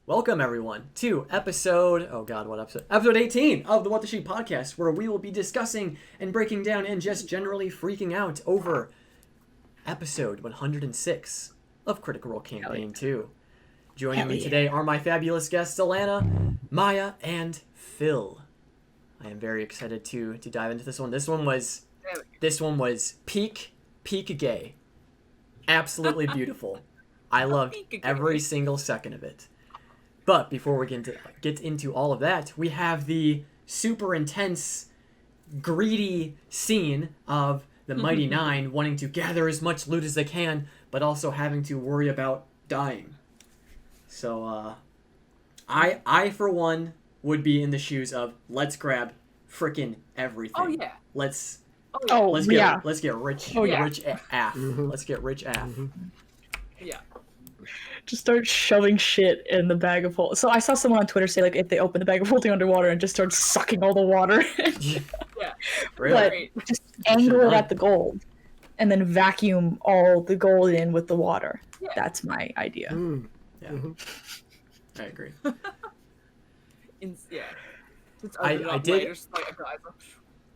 Welcome everyone to episode, oh god, what episode? Episode 18 of the What the Sheep podcast, where we will be discussing and breaking down and just generally freaking out over episode 106 of Critical Role Campaign 2. Joining me today are my fabulous guests, Alana, Maya, and Phil. I am very excited to dive into this one. This one was peak gay. Absolutely beautiful. I loved every single second of it. But before we get into all of that, we have the super intense, greedy scene of the Mighty Nine wanting to gather as much loot as they can, but also having to worry about dying. So, I for one would be in the shoes of let's grab frickin' everything. Oh yeah. Let's get rich. Oh, yeah. Rich AF. Mm-hmm. Let's get rich AF. Mm-hmm. Yeah. Just start shoving shit in the bag of holding. So I saw someone on Twitter say, like, if they open the bag of holding underwater and just start sucking all the water. Yeah. Really? But just angle it at the gold and then vacuum all the gold in with the water. Yeah. That's my idea. Yeah. Mm-hmm. I agree.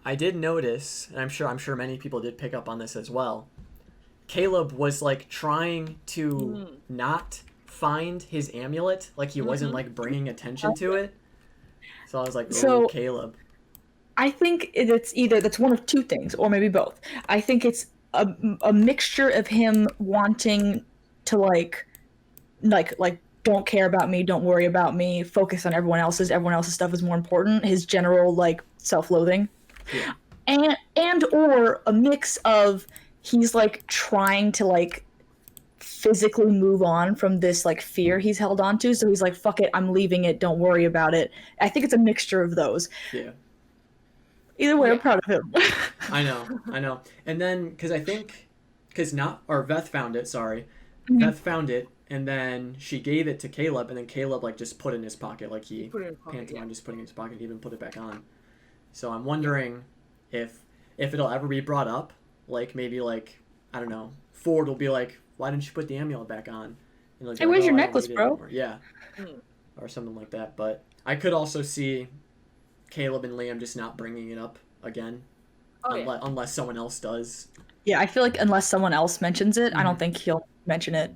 I did notice, and I'm sure many people did pick up on this as well. Caleb was like trying to not find his amulet, like he wasn't like bringing attention to it. So I was like, "Oh, Caleb." I think that's one of two things, or maybe both. I think it's a mixture of him wanting to like don't care about me, don't worry about me, focus on everyone else's stuff is more important. His general like self-loathing, and or a mix of he's like trying to like physically move on from this like fear he's held on to, so he's like, fuck it, I'm leaving it, don't worry about it. I think it's a mixture of those. Yeah. Either way, I'm proud of him. I know. And then Veth found it, Veth found it, and then she gave it to Caleb, and then Caleb like just put it in his pocket, like he pantomime just putting it in his pocket, he even put it back on. So I'm wondering if it'll ever be brought up. Like, maybe, like, I don't know, Ford will be like, why didn't you put the amulet back on? And like, hey, where's your necklace, bro? Yeah. Or something like that. But I could also see Caleb and Liam just not bringing it up again. Unless someone else does. Yeah, I feel like unless someone else mentions it, I don't think he'll mention it.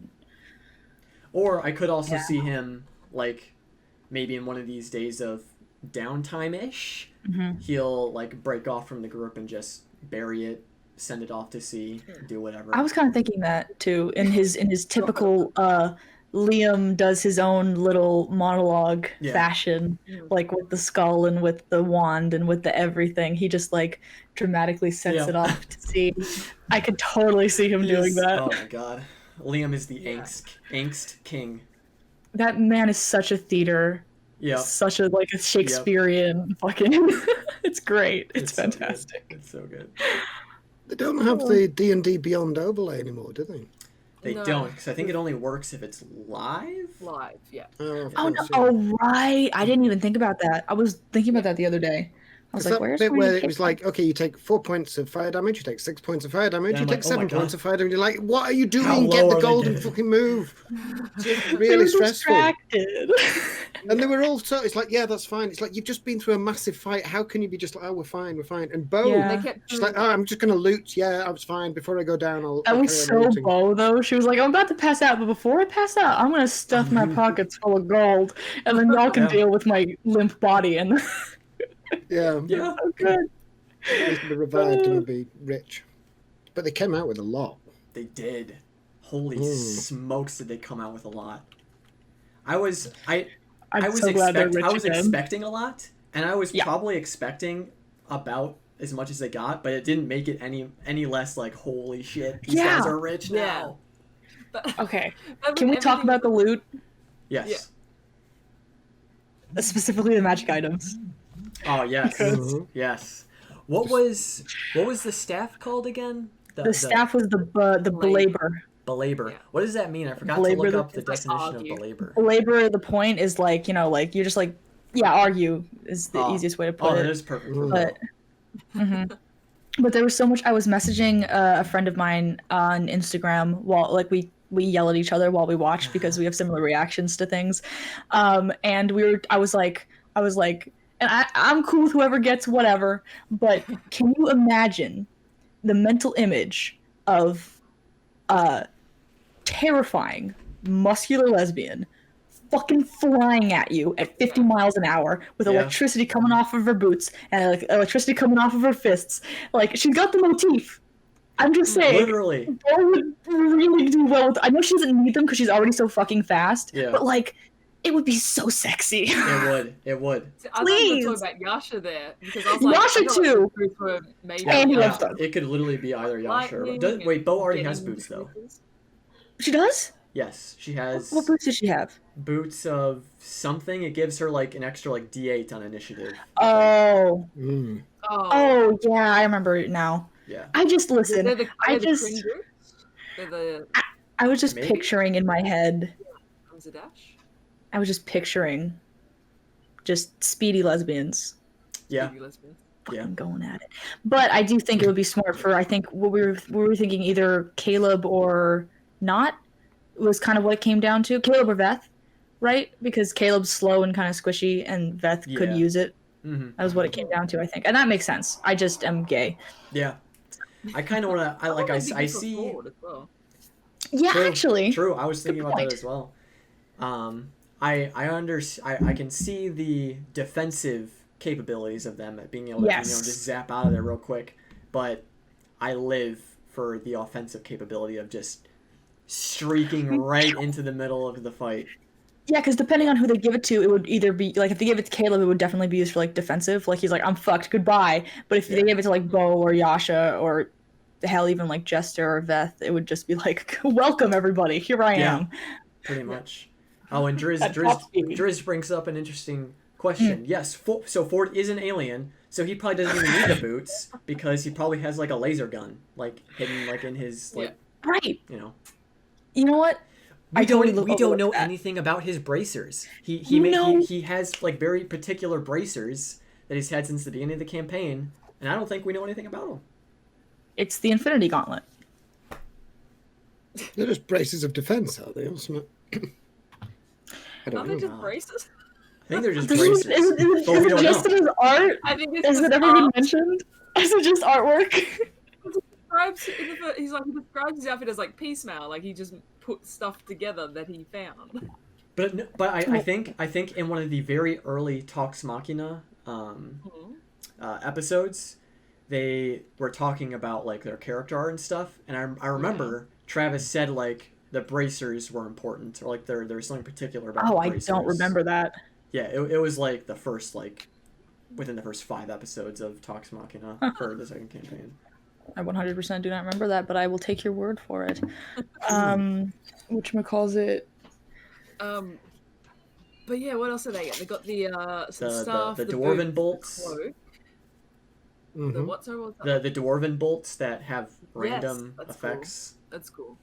Or I could also see him, like, maybe in one of these days of downtime-ish, he'll, like, break off from the group and just bury it, send it off to sea, do whatever. I was kind of thinking that too. In his typical Liam does his own little monologue fashion, like with the skull and with the wand and with the everything. He just like dramatically sets it off to sea. I could totally see him doing that. Oh my god, Liam is the angst king. That man is such a theater. Yeah, such a like a Shakespearean fucking. It's great. It's fantastic. So it's so good. They don't have the D&D Beyond overlay anymore, do they? They don't, because I think it only works if it's live. Live, yeah. Oh no! Oh right, I didn't even think about that. I was thinking about that the other day. I was like, "Where's bit where it was like, okay, you take 4 points of fire damage, you take 6 points of fire damage, you take 7 points of fire damage. You're like, what are you doing? Get the gold and fucking move. It's really stressful. Distracted. And they were all so. It's like, yeah, that's fine. It's like you've just been through a massive fight. How can you be just like, oh, we're fine. And Bo, she's like, oh, I'm just gonna loot. Yeah, I was fine. Before I go down, That was so Bo though. She was like, I'm about to pass out, but before I pass out, I'm gonna stuff my pockets full of gold, and then y'all can deal with my limp body and. Yeah. So good. The revived and be rich, but they came out with a lot. They did. Holy smokes! Did they come out with a lot? I was expecting a lot, and I was probably expecting about as much as they got, but it didn't make it any less like, holy shit, these guys are rich now. Okay, can we talk about the loot? Yes. Specifically the magic items. Oh yes, yes. What was the staff called again? The staff was the belabor. Belabor. Yeah. What does that mean? I forgot to look up the definition of belabor. Belabor, the point is like, like you're just like, argue is the easiest way to put it. Oh, that is perfect. But there was so much. I was messaging a friend of mine on Instagram while like we we yell at each other while we watch because we have similar reactions to things. And I was like, and I'm cool with whoever gets whatever, but can you imagine the mental image of a terrifying, muscular lesbian fucking flying at you at 50 miles an hour with electricity coming off of her boots and like electricity coming off of her fists? Like, she's got the motif. I'm just saying, Literally. Bo would really do well with. I know she doesn't need them because she's already so fucking fast. Yeah. But like, it would be so sexy. It would. See, I thought you were talking about Yasha there because I was Yasha like, too. Maybe And he Yeah, loves them. it could literally be either Yasha or... Lightning Wait, Bo already getting has boots, though. She does? Yes, she has What boots does she have? boots of something. It gives her, like, an extra, like, D8 on initiative. Oh. Mm. Oh, yeah, I remember it now. Yeah. I just listen. They're the I cringe just boots? They're the I was just Maybe. picturing in my head. comes a dash. I was just picturing just speedy lesbians Yeah. Maybe lesbian. fucking going at it. But I do think it would be smart for, I think what we were thinking either Caleb or not was kind of what it came down to. Caleb or Veth, right? Because Caleb's slow and kind of squishy and Veth could Yeah. use it. Mm-hmm. That was what it came down to, I think. And that makes sense. I just am gay. Yeah. I kind of want to... I see... Forward as well. Yeah, True, actually. True. I was thinking Good about that point. as well. I can see the defensive capabilities of them at being able to Yes. just zap out of there real quick, but I live for the offensive capability of just streaking right into the middle of the fight. Yeah, because depending on who they give it to, it would either be like if they give it to Caleb, it would definitely be used for like defensive. Like he's like, I'm fucked, goodbye. But if they gave it to like Bo or Yasha or hell, even like Jester or Veth, it would just be like, welcome everybody, here I Yeah. am. Pretty much. Oh, and At top speed. Driz brings up an interesting question. Yes, so Ford is an alien, so he probably doesn't even need the boots because he probably has like a laser gun, like hidden like in his like Right. you know. You know what? We I totally don't overlooked know that. anything about his bracers. He has like very particular bracers that he's had since the beginning of the campaign, and I don't think we know anything about them. It's the Infinity Gauntlet. They're just braces of defense, are they? Or something? I don't Are they know. just braces? I think they're just Is bracers. it But we don't just know. in his art? I think it's Has just it ever been art. mentioned? Is it just artwork? He describes his outfit as like piecemeal, like he just put stuff together that he found. But I think in one of the very early Talks Machina episodes, they were talking about like their character art and stuff, and I remember Travis said like the bracers were important, or like there was something particular about the I bracers. don't remember that. Yeah, it was like the first like within the first 5 episodes of Talks Machina for the second campaign. I 100% do not remember that, but I will take your word for it. Whatchamacallit? But yeah, what else did they get? They got the some stuff, the the dwarven boot, bolts. the cloak, the Mhm. what? Sorry, what was that? The dwarven bolts that have random that's effects. That's cool.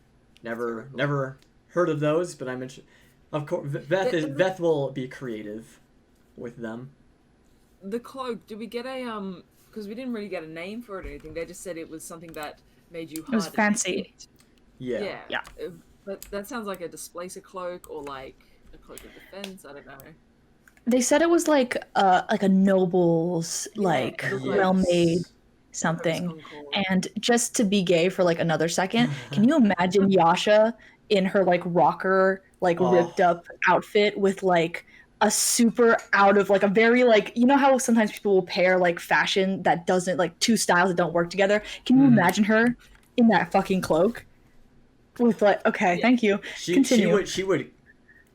Never heard of those, but I mentioned. Of course, Veth will be creative with them. The cloak. Did we get a Because we didn't really get a name for it or anything. They just said it was something that made you. It was harder to fancy. hit. Yeah. Yeah. But that sounds like a displacer cloak or like a cloak of defense. I don't know. They said it was like a noble's like it looked like- well-made something. Concord. And just to be gay for like another second, can you imagine Yasha in her like rocker, like Oh. ripped up outfit with like a super out of like a very like, you know how sometimes people will pair like fashion that doesn't like two styles that don't work together? Can you imagine her in that fucking cloak? With like, okay, thank you. Continue. She would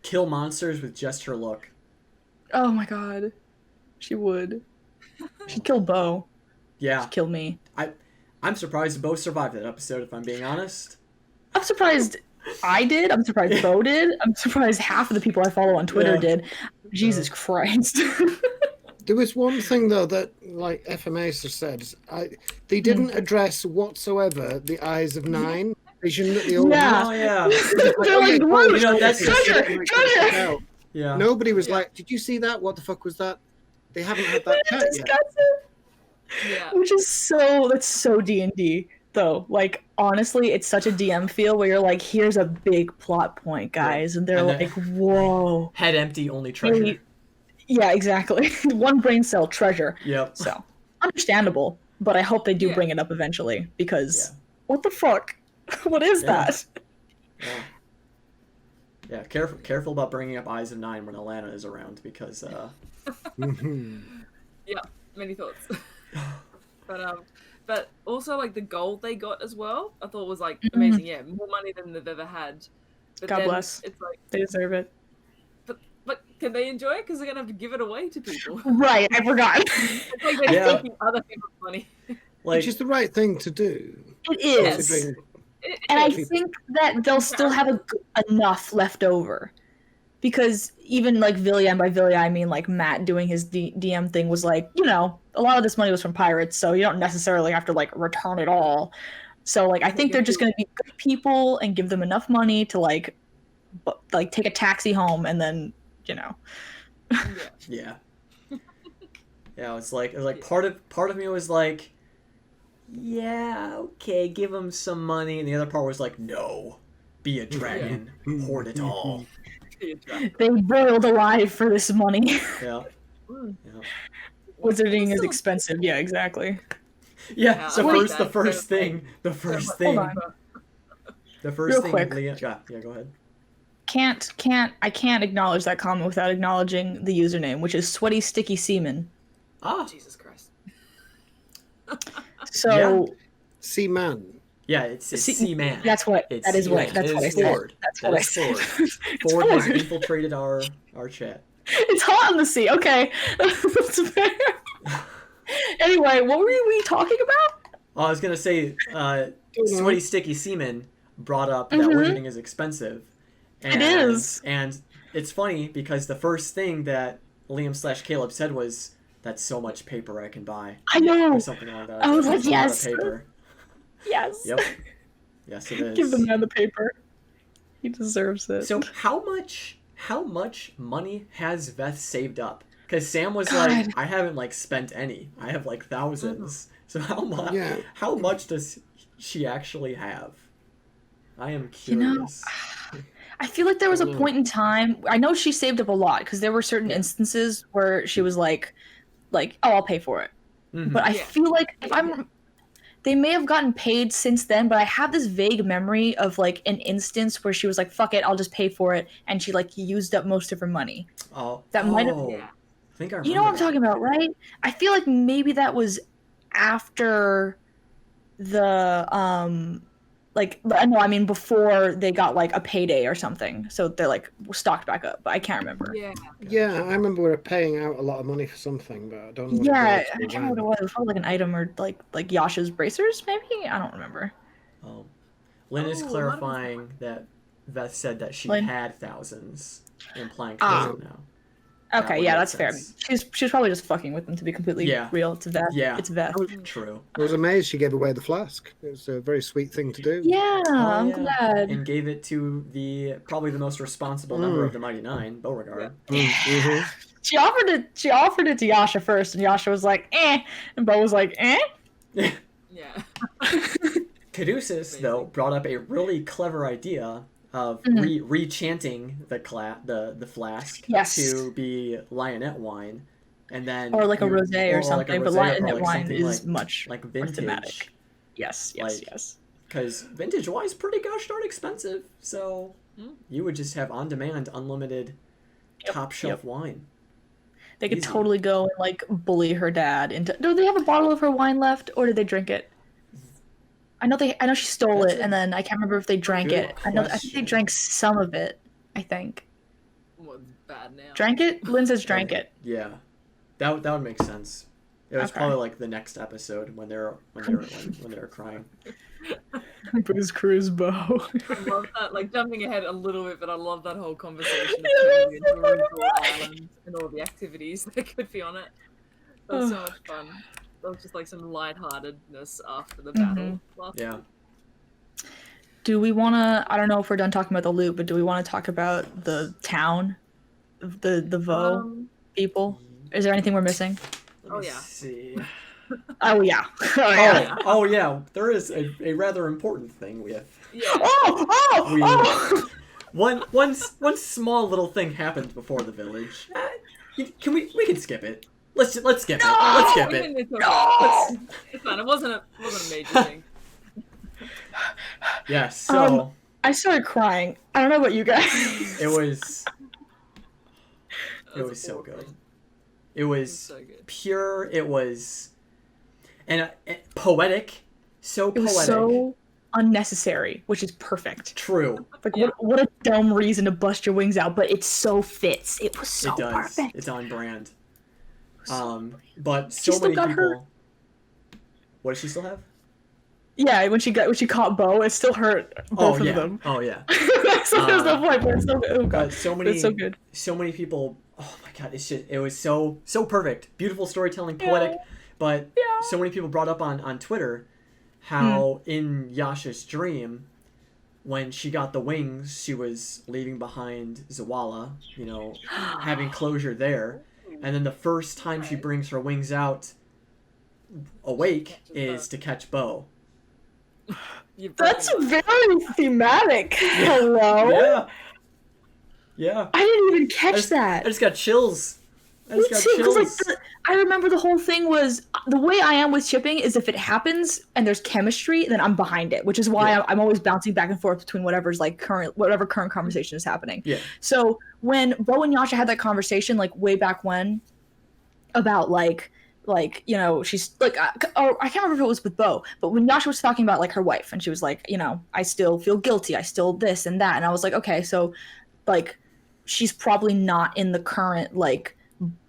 kill monsters with just her look. Oh my god. She would. She'd kill Bo. Yeah. She'd kill me. I'm surprised Bo survived that episode, if I'm being honest. I'm surprised I did. I'm surprised Bo did. I'm surprised half of the people I follow on Twitter Yeah. did. Jesus Christ. There was one thing though that, like FMA said, they didn't address whatsoever the eyes of 9 vision that they all Yeah. Oh yeah. They're like, what? You know, that's Treasure! Yeah. Nobody was like, "Did you see that? What the fuck was that?" They haven't had that chat yet. Disgusting. Yeah. Which is that's so D&D. though. Like, honestly, it's such a DM feel where you're like, here's a big plot point, guys. And they're And like, whoa. Head empty, only treasure. Yeah, exactly. One brain cell treasure. Yep. So, understandable. But I hope they do Yeah. bring it up eventually, because what the fuck? What is that? Yeah. Yeah, careful about bringing up Eyes of Nine when Alana is around, because Yeah, many thoughts. But also like the gold they got as well, I thought was like amazing. Yeah, more money than they've ever had. But God then bless. it's like, They deserve it. but can they enjoy it? Because they're gonna have to give it away to people. Right, I forgot. It's like they're taking other people's money. like Which is the right thing to do. It is. Considering And I is. think that they'll still have enough left over. Because even like Vilya, and by Vilya I mean like Matt doing his DM thing, was like, you know, a lot of this money was from pirates, so you don't necessarily have to like return it all. So like I think they're just going to be good people and give them enough money to like take a taxi home, and then, you know. yeah. Yeah, it's like part of me was like, yeah, okay, give him some money, and the other part was like, no, be a dragon, hoard it all. They boiled alive for this money. Yeah. Wizarding is expensive. Yeah, exactly. Yeah. So I like the that. first thing, Hold on. the first Real thing. quick. Yeah, go ahead. I can't acknowledge that comment without acknowledging the username, which is Sweaty Sticky Semen. Ah, Jesus Christ. So C-Man. yeah, it's C-Man. That's what It's that is what C-Man. that's It what I is said. Ford. That's That what I is said. Ford. It's Ford has Ford. infiltrated our chat. It's hot on the sea. Okay. That's fair. Anyway, what were we talking about? I was gonna say, Sweaty Sticky Semen brought up that wizarding is expensive. And, It is. And it's funny because the first thing that Liam/Caleb said was, "That's so much paper I can buy," I know. or something like that. I was That's like, a lot of yes. paper. Yes. Yep. Yes, it is. Give the man the paper. He deserves it. So how much money has Veth saved up? Because Sam was God. like, I haven't like spent any. I have like thousands. So how much does she actually have? I am curious. I feel like there was a point in time. I know she saved up a lot because there were certain instances where she was like, oh, I'll pay for it. Mhm. But I feel like they may have gotten paid since then, but I have this vague memory of like an instance where she was like, fuck it, I'll just pay for it, and she like used up most of her money. That might have. I think I remember. You know what I'm talking about, right? I feel like maybe that was after the no, I mean before they got like a payday or something. So they're like stocked back up, but I can't remember. Yeah, I remember we were paying out a lot of money for something, but I don't know what Yeah, it was. I can't remember what it was. It was probably like an item or like Yasha's bracers, maybe? I don't remember. Lynn is clarifying that Veth said that she had thousands, implying she doesn't now. Okay, would yeah, make that's fair. sense. She's probably just fucking with them, to be completely real. It's Veth. Yeah. It's Veth. True. I was amazed she gave away the flask. It was a very sweet thing to do. Yeah, I'm glad. And gave it to probably the most responsible member of the Mighty Nine, Beauregard. Mm-hmm. She offered it to Yasha first, and Yasha was like, eh. And Bo was like, eh? Yeah. Caduceus, though, brought up a really clever idea of re-chanting the flask to be lionette wine, and then or like a rosé or something. But lionette wine is much like more vintage. thematic. Yes. Because vintage wine is pretty gosh darn expensive, so you would just have on-demand, unlimited, top-shelf wine. They could totally go and like bully her dad into. Do they have a bottle of her wine left, or did they drink it? I know she stole it, and then I can't remember if they drank it. I think they drank some of it. I think. What's bad now? Drank it? Lynn says drank it. Yeah, that would make sense. It was probably like the next episode when they were crying. Booze Cruise Bo. I love that, like jumping ahead a little bit, but I love that whole conversation of turning into a rental island and all the activities that could be on it. That was so much fun. That was just like some lightheartedness after the battle. Yeah. Do we want to? I don't know if we're done talking about the loot, but do we want to talk about the town, the Vo people? Is there anything we're missing? Let me see. Oh yeah. Oh yeah. Oh yeah. There is a rather important thing we have. Yeah. Oh. One small little thing happened before the village. Can we can skip it? Let's skip it. Let's skip We it. didn't need to talk about it. It's fine. It wasn't a major thing. Yeah. So I started crying. I don't know about you guys. it was That's so awful. good. It was So good. pure. It was and poetic. So It was poetic. so unnecessary, which is perfect. True. Like Yeah. what a dumb reason to bust your wings out, but it so fits. It was so It does. perfect. It's on brand. So But She so still many got people. hurt. What does she still have? Yeah, when she caught Bo, it still hurt both yeah. of them. Oh yeah. So there's no point, but it's so good. Oh god, But so But it's so many, good. so many people. Oh my god, it was so perfect, beautiful storytelling, poetic. But Yeah. so many people brought up on Twitter how in Yasha's dream, when she got the wings, she was leaving behind Zawala, having closure there, and then the first time she brings her wings out awake is to catch Bo. You've That's broken very thematic. Hello. Yeah. Yeah. I didn't even I catch just, that. I just got chills. I Me just got too, because chills. I remember the whole thing was the way I am with shipping is if it happens and there's chemistry, then I'm behind it, which is why Yeah. I'm always bouncing back and forth between whatever current conversation is happening. Yeah. So when Bo and Yasha had that conversation, like way back when, about she's like, I can't remember if it was with Bo, but when Yasha was talking about like her wife, and she was like, I still feel guilty, I still this and that, and I was like, okay, so like she's probably not in the current like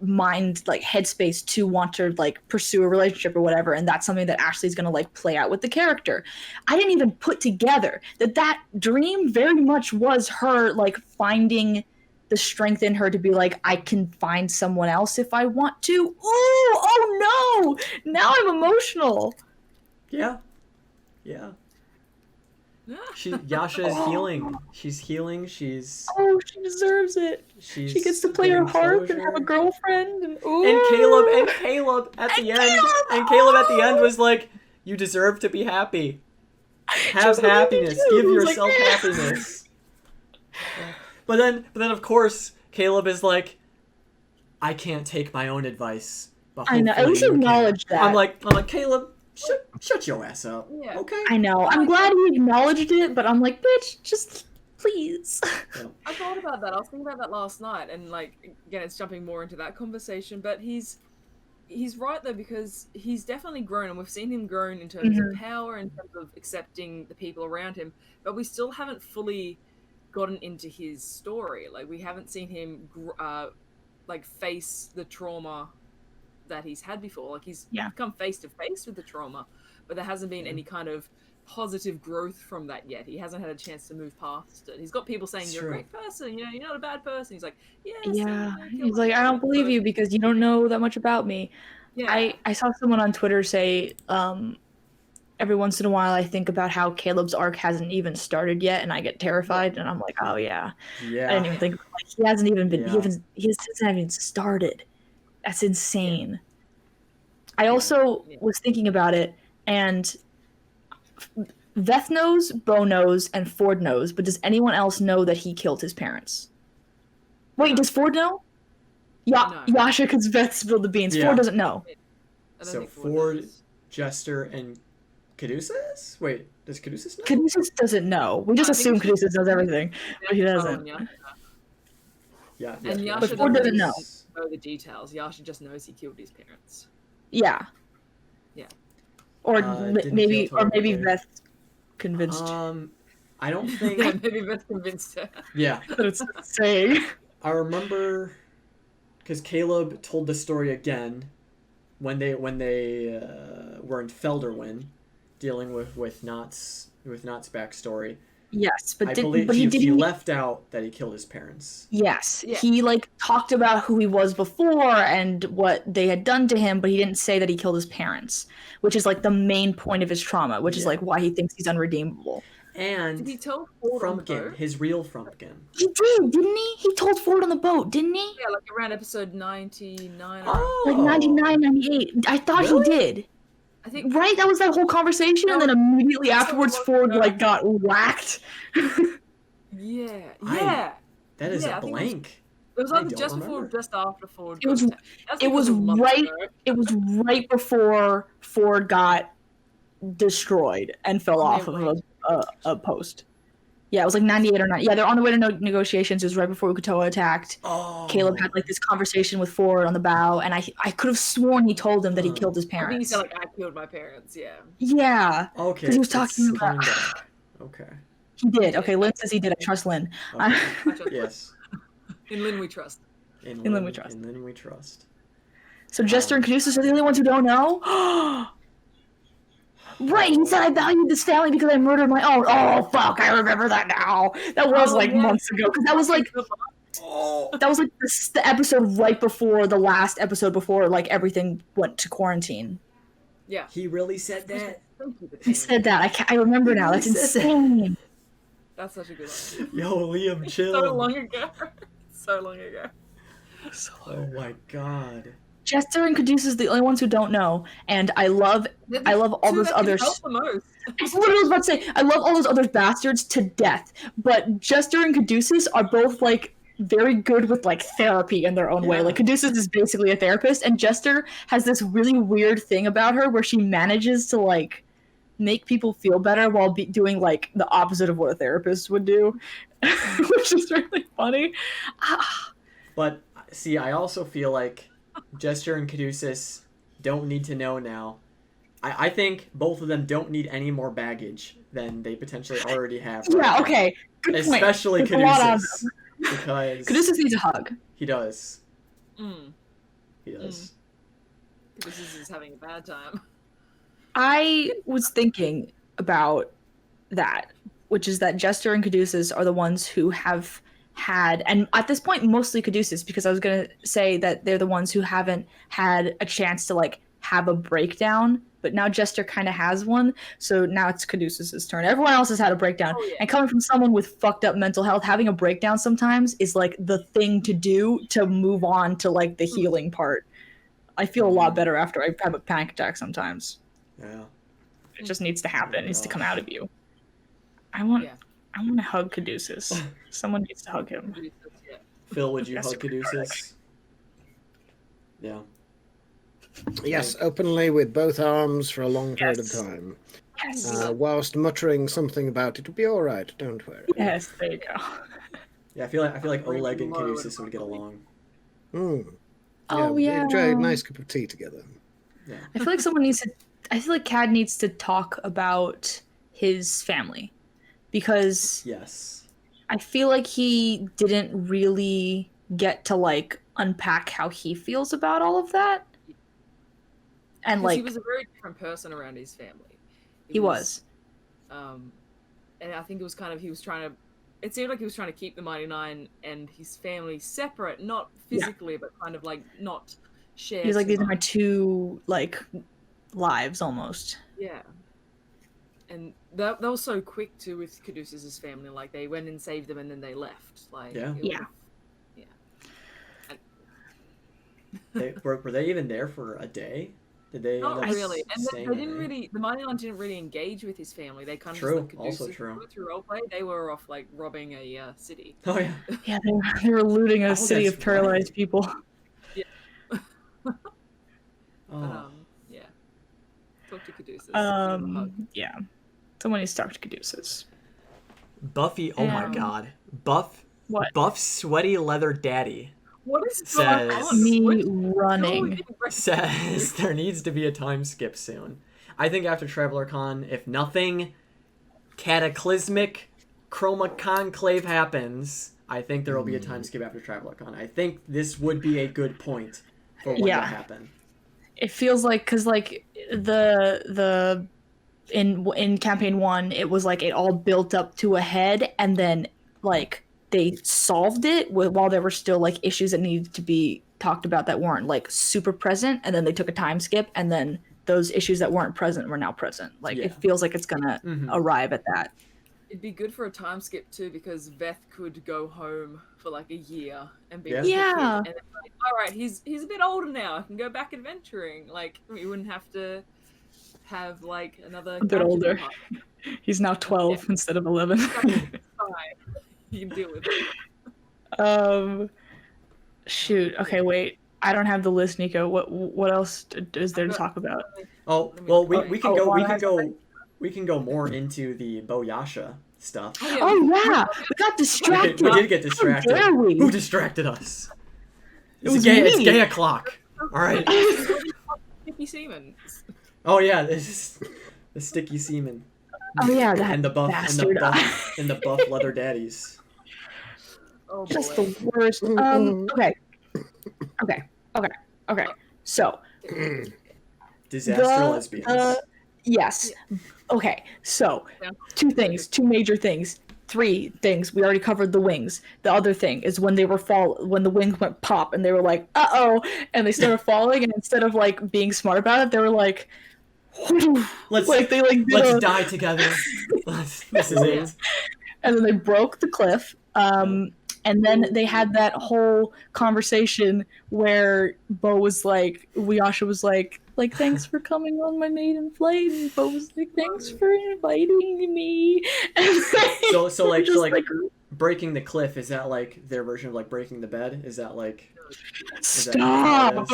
mind like headspace to want to like pursue a relationship or whatever, and that's something that Ashley's gonna like play out with the character. I didn't even put together that dream very much was her like finding the strength in her to be like, I can find someone else if I want to. Ooh, oh no, now I'm emotional. Yeah. Yeah. Yasha is healing. She's healing. She's Oh, she deserves it. she's She gets to play her getting harp and have a closure. girlfriend, and ooh. And Caleb at the end. And Caleb at the end was like, "You deserve to be happy. Have was like, happiness. "Me too." Give I was like, yourself "Yeah." happiness." But then of course Caleb is like, "I can't take my own advice." But I know. At hopefully least you can." acknowledge that. I'm like Caleb, shut your ass up. Yeah. Okay. I know. I'm glad he acknowledged it, but I'm like, bitch, just please. I thought about that. I was thinking about that last night, and like again, it's jumping more into that conversation. But he's right though, because he's definitely grown, and we've seen him grown in terms of power, in terms of accepting the people around him. But we still haven't fully gotten into his story. Like we haven't seen him like face the trauma that he's had before. Like he's come face to face with the trauma, but there hasn't been any kind of positive growth from that yet. He hasn't had a chance to move past it. He's got people saying, "You're a great person, you're not a bad person." He's like, "Yes." Yeah. He's like, I don't believe you because you don't know that much about me. Yeah. I saw someone on Twitter say, every once in a while I think about how Caleb's arc hasn't even started yet, and I get terrified, and I'm like, oh yeah. Yeah. I didn't even think like he hasn't even been Yeah. he hasn't even started. That's insane. I also was thinking about it, and Veth knows, Bo knows, and Ford knows, but does anyone else know that he killed his parents? Wait, does Ford know? No. Yasha, because Veth spilled the beans. Yeah. Ford doesn't know. I don't So think Ford, knows. Jester, and Caduceus? Wait, does Caduceus know? Caduceus doesn't know. We just I think assume it's just- Caduceus knows everything, but he Oh, doesn't. and Yeah. And yeah. Yasha But Ford doesn't know. know the details. Yasha just knows he killed his parents. Yeah. Yeah. Or Didn't maybe feel totally clear. Veth convinced I don't think. Yeah, maybe that's convinced her. Yeah, that it's saying. I remember because Caleb told the story again when they were in Felderwin, dealing with Knott's backstory. Yes, but I believe he he didn't. left out that he killed his parents. Yes, Yeah. he like talked about who he was before and what they had done to him, but he didn't say that he killed his parents, which is like the main point of his trauma, which is Yeah. like why he thinks he's unredeemable. and Did he tell Ford on the Frumpkin, boat? his real Frumpkin. He did, didn't he? He told Ford on the boat, didn't he? Yeah, like around episode 99. Like 99, 98. I thought Really? he did. I think. Right? That was that whole conversation, and then immediately That's afterwards, what- Ford like got whacked. Yeah. That is Yeah, a I think blank. It was I either don't just before or remember. just after Ford. It was- got attacked. That's it was because of months right- ago. It was right before Ford got destroyed and fell Okay, off of a post. Yeah, it was like 98 or 90. Yeah, they're on the way to negotiations. It was right before Uk'otoa attacked. Oh. Caleb had like this conversation with Ford on the bow, and I could have sworn he told him that he killed his I think he parents. said like I killed my parents. Yeah. Yeah, Okay. because he was talking it's about. kinda- Okay. He did. Okay, Lynn says he did. I trust Lynn. Okay. Yes. In Lynn we trust. In Lynn we trust. In Lynn we trust. So Jester and Caduceus are the only ones who don't know? Right, he said I valued this family because I murdered my own. Oh, fuck, I remember that now. That was months ago. Because that was like the episode right before the last episode before like everything went to quarantine. Yeah. He really said that? He said that. I remember now. That's He said insane. That's such a good one. Yo, Liam, chill. So long ago. So long ago. Oh my god. Jester and Caduceus are the only ones who don't know, and I love all those others. Help the most. That's what I was about to say. I love all those other bastards to death, but Jester and Caduceus are both like very good with like therapy in their own way. Yeah. Like Caduceus is basically a therapist, and Jester has this really weird thing about her where she manages to like make people feel better while doing like the opposite of what a therapist would do, which is really funny. But see, I also feel like Jester and Caduceus don't need to know now. I think both of them don't need any more baggage than they potentially already have. Yeah, now. okay. Good point. Especially There's a lot on Caduceus. Because Caduceus needs a hug. he does. Mm. He does. This is having a bad time. I was thinking about that, which is that Jester and Caduceus are the ones who have had, and at this point mostly Caduceus, because I was gonna say that they're the ones who haven't had a chance to like have a breakdown, but now Jester kind of has one, so now it's Caduceus's turn. Everyone else has had a breakdown, and coming from someone with fucked up mental health, having a breakdown sometimes is like the thing to do to move on to like the healing part. I feel a lot better after I have a panic attack sometimes. Yeah. It just needs to happen. It needs to come out of you. I want to hug Caduceus. Someone needs to hug him. Phil, would you That's hug super Caduceus? Yeah. Yes, openly with both arms for a long period of Yes. time. Yes. Whilst muttering something about it'll be all right, don't worry. Yes, there you go. Yeah, I feel like Oleg and Caduceus would get along. Mm. Oh, we yeah. enjoy a nice cup of tea together. Yeah. I feel like someone needs to. I feel like Cad needs to talk about his family, because Yes. I feel like he didn't really get to like unpack how he feels about all of that. And like he was a very different person around his family. he was. And I think it was kind of he was trying to. It seemed like he was trying to keep the Mighty Nine and his family separate, not physically, but kind of like not shared. He was like, too these are my much. two like lives almost. Yeah. And that was so quick too with Caduceus's family. Like they went and saved them, and then they left. Like Yeah. it Yeah. Were they even there for a day? Did they? Not end up really, and staying they didn't there? really. The Mighty Nine didn't really engage with his family. They kind of True, just let also Caduceus true. go through roleplay. They were off like robbing a city. Oh yeah. Yeah, they were looting a Oh, city that's of paralyzed right. people. Oh. Yeah. Talk to Caduceus. give him a hug. Yeah. Someone needs to talk to Caduceus. Buffy. Oh my God. What? Buff sweaty leather daddy What is going says- on? Me What- running. says there needs to be a time skip soon. I think after Traveler Con, if nothing cataclysmic chroma conclave happens, I think there will be a time skip after Traveler Con. I think this would be a good point for when Yeah. that happen. It feels like, because like the in campaign 1, it was like it all built up to a head, and then like they solved it while there were still like issues that needed to be talked about that weren't like super present, and then they took a time skip, and then those issues that weren't present were now present. Like Yeah. it feels like it's gonna Mhm. arrive at that. It'd be good for a time skip too, because Veth could go home for like a year and be Yeah. with the kid, Yeah. and then like, all right, he's a bit older now. I can go back adventuring. Like we wouldn't have to have like another A bit captive older. part. He's now 12 instead of 11. It's fine. You can deal with it. Shoot. Okay, wait. I don't have the list, Nico. What else is there to talk about? Oh, Let me- well, we oh, can oh, go. We Lana can has go. We can go more into the Boyasha stuff. Oh yeah, we got distracted. We did get distracted. How dare we? Who distracted us? It was It's me. gay o'clock. All right. Sticky semen. Oh yeah, this is the sticky semen Oh yeah, that and the buff bastard. and the buff leather daddies. Oh boy. Just the worst. Okay. So Disaster lesbians. yes. Okay. So Yeah. two major things. 3 things. We already covered the wings. The other thing is when when the wings went pop and they were like, uh-oh, and they started falling, and instead of like being smart about it, they were like, Let's did let's die together. This is it. and then they broke the cliff. And then they had that whole conversation where Bo was like, Wiyasha was like, thanks for coming on my maiden flight. And Bo was like, thanks for inviting me. And So like just breaking the cliff, is that like their version of like breaking the bed? Is that like stop.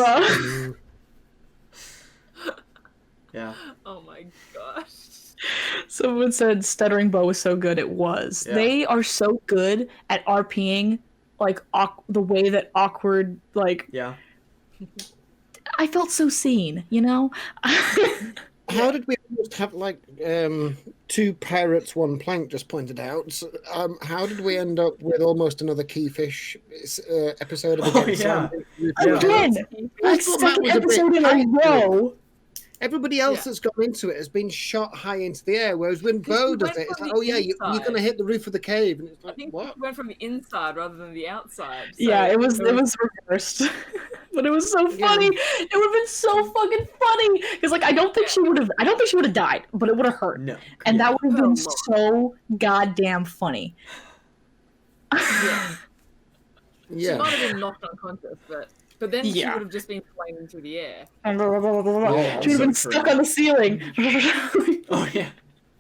yeah. Oh my gosh. Someone said stuttering Bo was so good. It was. Yeah. They are so good at RPing, like the way that awkward, like Yeah. I felt so seen, you know. How did we almost have like 2 pirates, 1 plank? Just pointed out. So, how did we end up with almost another Keyfish episode of Oh, Against yeah. Again, I like thought that second was a bit episode in a accurate. row. Everybody else Yeah. that's gone into it has been shot high into the air, whereas when Because Bo he does went it, it's from like, the oh yeah, you're inside. going to hit the roof of the cave, and it's I like, think what? we went from the inside rather than the outside. So Yeah, it was reversed, but it was so funny. It would have been so fucking funny because like I don't think she would have died, but it would have hurt, No. and Yeah. that would have been Oh, so goddamn funny. Yeah. She Yeah. might have been knocked unconscious, but then she Yeah. would have just been flaming through the air. She would have been so stuck true. on the ceiling. Oh yeah.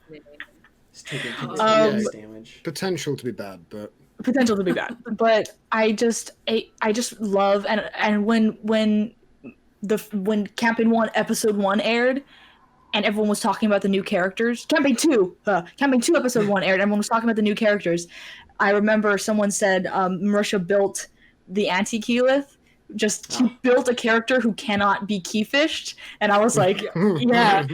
Yeah. Just taking Um, continuous damage. Potential to be bad, but Potential to be bad, but I just love and when Campaign 1 Episode 1 aired, and everyone was talking about the new characters. Campaign 2 Episode 1 aired, and everyone was talking about the new characters. I remember someone said Marisha built the anti-Keyleth. She built a character who cannot be keyfished, and I was like, yeah.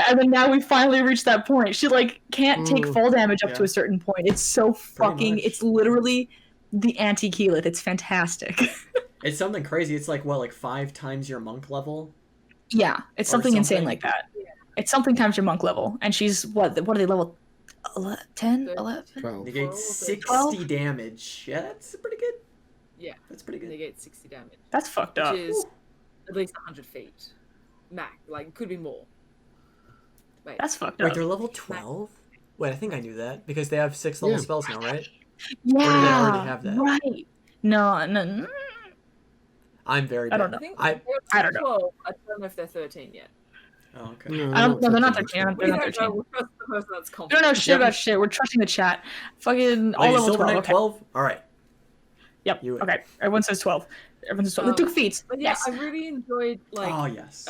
And then now we finally reached that point. She like can't take fall damage up to a certain point. It's so fucking. much. It's literally the anti-Keyleth. It's fantastic. It's something crazy. It's like 5 times your monk level. Yeah, it's Or something insane something. like that. It's something times your monk level, and she's what are they level? 10, 11? 12. Negate 12. 60 damage. Yeah, that's pretty good. Yeah. That's pretty good. Negate 60 damage, That's fucked up. which is at least 100 feet. Max, like it could be more. Wait, That's fucked Wait, up. they're level 12? Wait, I think I knew that because they have 6 level Yeah. spells now, right? Yeah, already have that? right. No. I'm very bad. I don't know. I think I I don't know. 12. I don't know if they're 13 yet. oh, okay. No, I don't. No, they're not 13. 13. We They're not don't know. 13. We'll trust the person that's We don't confident. know shit Yep. about shit. We're trusting the chat. Fucking all Lady level Silver 12. Knight Okay. 12? Alright. Yep. You- Okay. Everyone says 12. Everyone says 12. They took feats. But yeah, Yes. I really enjoyed like Oh, yes.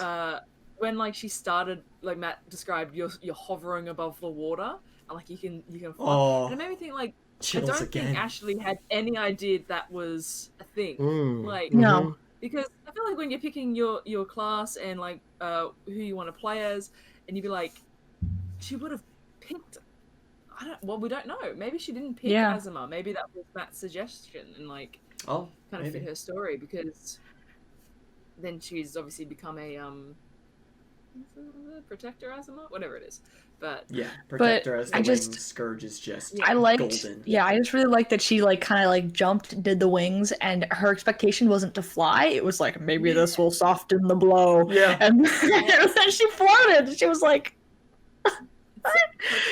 when like she started, like Matt described, you're hovering above the water and like you can fly. Oh, And it made me think like I chills don't again. think Ashley had any idea that was a thing. Mm. Like No. because I feel like when you're picking your class and like who you want to play as, and you'd be like, she would have picked. We don't know. Maybe she didn't pick Yeah. Azuma. Maybe that was Matt's suggestion and like Oh, kind of maybe. fit her story because then she's obviously become a protector Azuma, whatever it is. But Yeah, Protector as the I just- winged scourge is just I liked. golden. Yeah, I just really liked that she like kind of like jumped, did the wings, and her expectation wasn't to fly. It was like maybe this will soften the blow. Yeah. And then she floated. She was like,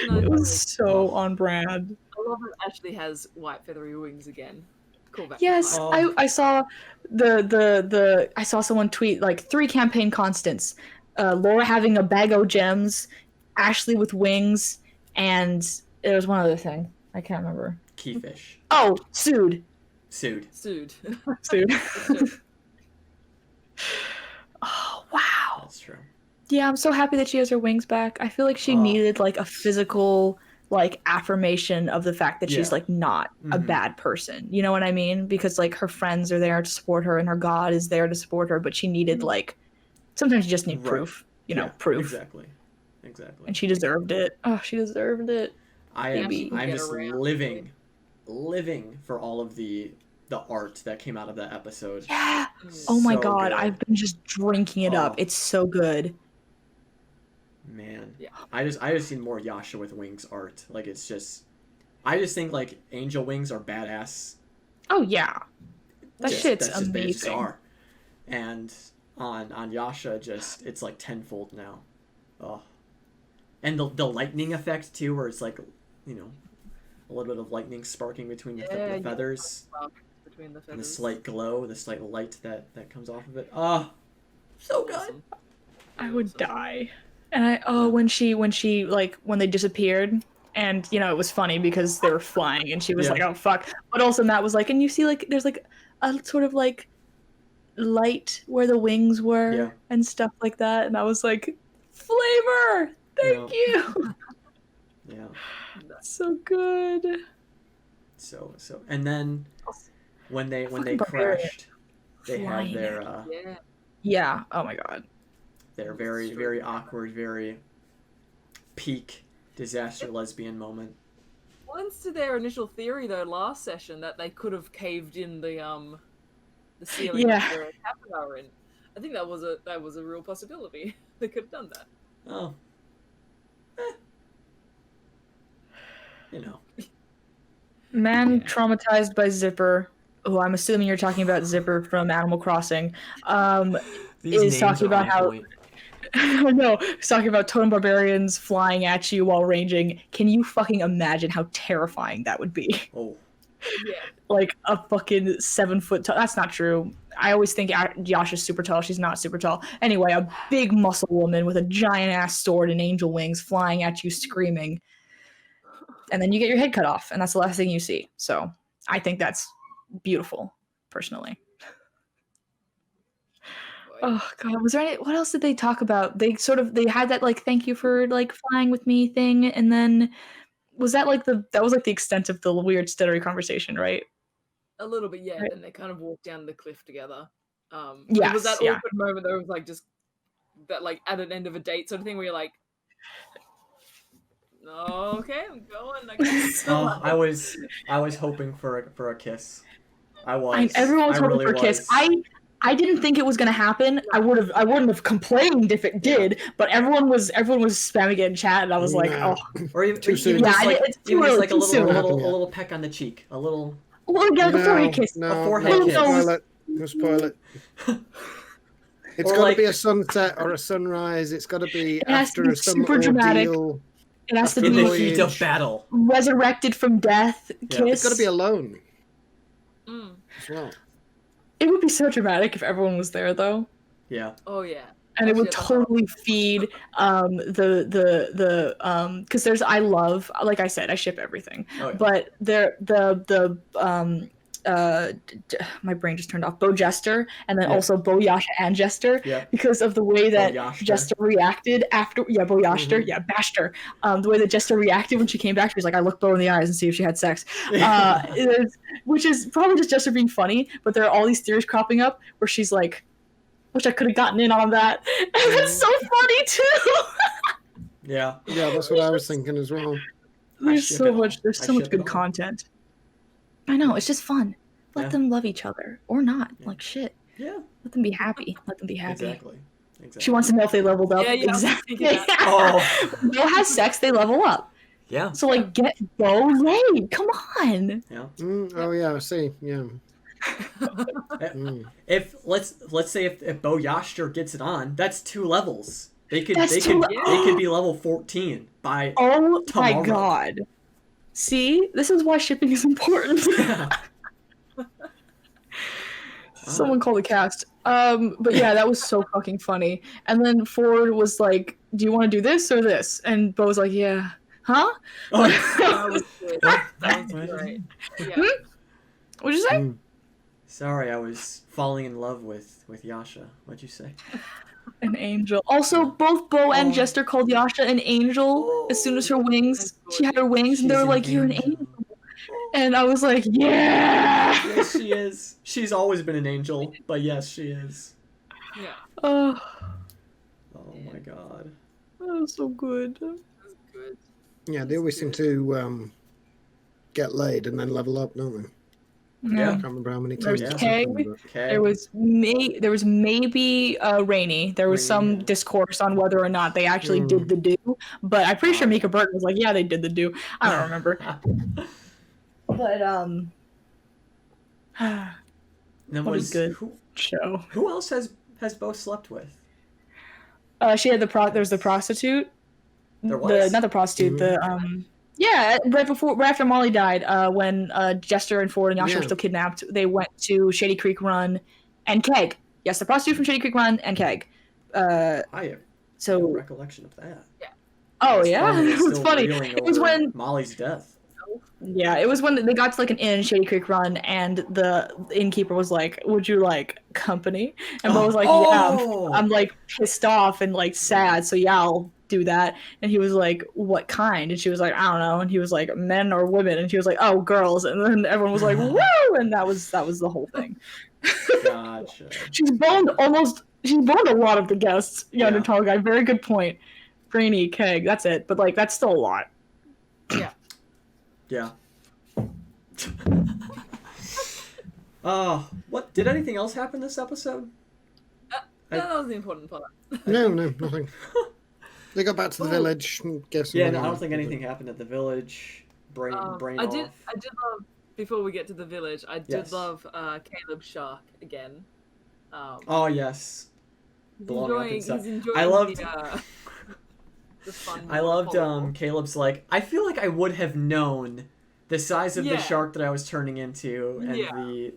It was so on brand. I love it. Ashley has white feathery wings again. Cool back. Yes, Oh. I saw I saw someone tweet like 3 campaign constants. Laura having a bag of gems, Ashley with wings, and there was one other thing. I can't remember. Keyfish. Oh, Sued. Sued. Sued. Sued. Oh, wow. That's true. Yeah, I'm so happy that she has her wings back. I feel like she needed like a physical like affirmation of the fact that she's like not a bad person. You know what I mean? Because like her friends are there to support her and her God is there to support her, but she needed like sometimes you just need proof, you know, proof. Exactly. And she deserved it. Oh, she deserved it. I'm just living for all of the art that came out of that episode. Yeah. Oh my So God, good. I've been just drinking it up. It's so good. Man, I just need more Yasha with wings art. Like it's just, I just think like angel wings are badass. Oh yeah, that shit's They just amazing. are. And on Yasha, just it's like tenfold now. Oh, and the lightning effect too, where it's like, you know, a little bit of lightning sparking between the feathers, Between the feathers. and the slight glow, the slight light that comes off of it. Oh, so good. Awesome. I would die. And when they disappeared, and you know it was funny because they were flying, and she was like, "Oh fuck!" But also Matt was like, "And you see like there's like a sort of like light where the wings were and stuff like that," and I was like, "Flavor, thank you." Yeah. So good. So and then when they Fucking crashed, they had flying their yeah. Oh my God. their very very awkward, very peak disaster lesbian moment. Once to their initial theory though, last session that they could have caved in the ceiling Yeah. that the captain were in. I think that was a real possibility. They could have done that. Oh. You know. Man traumatized by Zipper, who I'm assuming you're talking about Zipper from Animal Crossing, is talking about how no, he's talking about totem barbarians flying at you while ranging. Can you fucking imagine how terrifying that would be? Oh. Yeah. Like a fucking 7 foot tall. That's not true. I always think Yasha's super tall. She's not super tall. Anyway, a big muscle woman with a giant ass sword and angel wings flying at you screaming. And then you get your head cut off, and that's the last thing you see. So I think that's beautiful, personally. Oh God, was there any? What else did they talk about? They had that like thank you for like flying with me thing, and then was that like the extent of the weird stuttery conversation, right? A little bit, yeah. Right. Then they kind of walked down the cliff together. It Yes, was that yeah. awkward moment that was like just that like at an end of a date sort of thing where you're like, okay, I'm going. I guess. I was hoping for a kiss. Everyone was hoping for a kiss. I didn't think it was gonna happen. I wouldn't have complained if it did, but everyone was spamming it in chat, and I was like, oh, Or even Too soon. even just Yeah, like, it's too even just early, like a too soon. little peck on the cheek, a little. well, yeah, before he kissed. A forehead don't kiss. spoil it. Don't spoil it. It's Or got like- to be a sunset or a sunrise. It's got to be It has to after be some super dramatic. ordeal. It has to In the be heat of battle. resurrected from death. Yeah. Kiss. It's got to be alone Mm. as well. It would be so dramatic if everyone was there, though. Yeah. Oh yeah. And it would Actually, totally feed because there's I love, like I said, I ship everything, Oh, yeah. but my brain just turned off Bo Jester, and then Yeah. also Bo Yasha and Jester, Yeah. because of the way that Boyashter. Jester reacted after Bo Yashter, Bashter, the way that Jester reacted when she came back. She was like, I looked Bo in the eyes and see if she had sex, which is probably just Jester being funny, but there are all these theories cropping up where she's like, wish I could have gotten in on that. And it's so funny too. Yeah. Yeah, that's what I was thinking as well. There's ship so it all. much. There's I so much ship it good all. content. I know, it's just fun. Let Yeah. them love each other or not. Yeah. Like shit. Yeah. Let them be happy. Let them be happy. Exactly. She wants to know if they leveled up. Yeah, yeah, I was Exactly. thinking that. Oh. Bo has sex, they level up. Yeah. So like, get Bo laid. Come on. Yeah. Oh yeah, I see. Yeah. If let's say if Bo Yashter gets it on, that's 2 levels. They could That's they too- could be level 14 by Oh my tomorrow. god. See, this is why shipping is important. Someone call the cast. But yeah, that was so fucking funny. And then Ford was like, "Do you want to do this or this?" And Bo was like, "Yeah." Huh? Oh, That was good. That was great. Yeah. What'd you say? Mm. Sorry, I was falling in love with Yasha. What'd you say? An angel. Also, both Bo and Oh. Jester called Yasha an angel as soon as her wings. She had her wings, and they were like, "You're an angel." And I was like, "Yeah." Yes, she is. She's always been an angel, but yes, she is. Yeah. Oh, Oh my god. that was so good. That was good. Yeah, they always seem to get laid and then level up, don't they? Yeah. I can't remember how many There's times that's Kay. happened, but... Okay. There was maybe Rainy. There was Rainy, some yeah. discourse on whether or not they actually did the do, but I'm pretty sure Mika Burton was like, "Yeah, they did the do." I don't remember. But Then What a was good who show. else has Bo slept with? She had there's the prostitute. There was? Not the prostitute. The yeah, right after Molly died, when Jester and Ford and Yasha were Yeah. still kidnapped, they went to Shady Creek Run and Keg. Yes, the prostitute from Shady Creek Run and Keg. I have no So recollection of that. oh It's yeah, funny, it was still funny. reeling It was over when Molly's death. Yeah, it was when they got to like an inn in Shady Creek Run, and the innkeeper was like, "Would you like company?" And Bo was like, Oh! "Yeah, I'm like pissed off and like sad, so yeah, I'll do that." And he was like, "What kind?" And she was like, "I don't know." And he was like, "Men or women?" And she was like, "Oh, girls." And then everyone was like, "Woo!" And that was the whole thing. Gotcha. She's boned a lot of the guests. Younger Yeah. tall guy, very good point. Brainy, Keg, that's it. But like that's still a lot. Yeah. What did anything else happen this episode? That was the important part. No, nothing. They got back to the village and gave some Yeah, money no, I don't out. think anything happened at the village. Brain I did off. love, before we get to the village, I did Yes. love Caleb Shark again. Oh yes. He's Blowing up enjoying, and stuff. he's enjoying I loved the fun. I loved waterfall. Caleb's like, I feel like I would have known the size of the Yeah. shark that I was turning into and Yeah.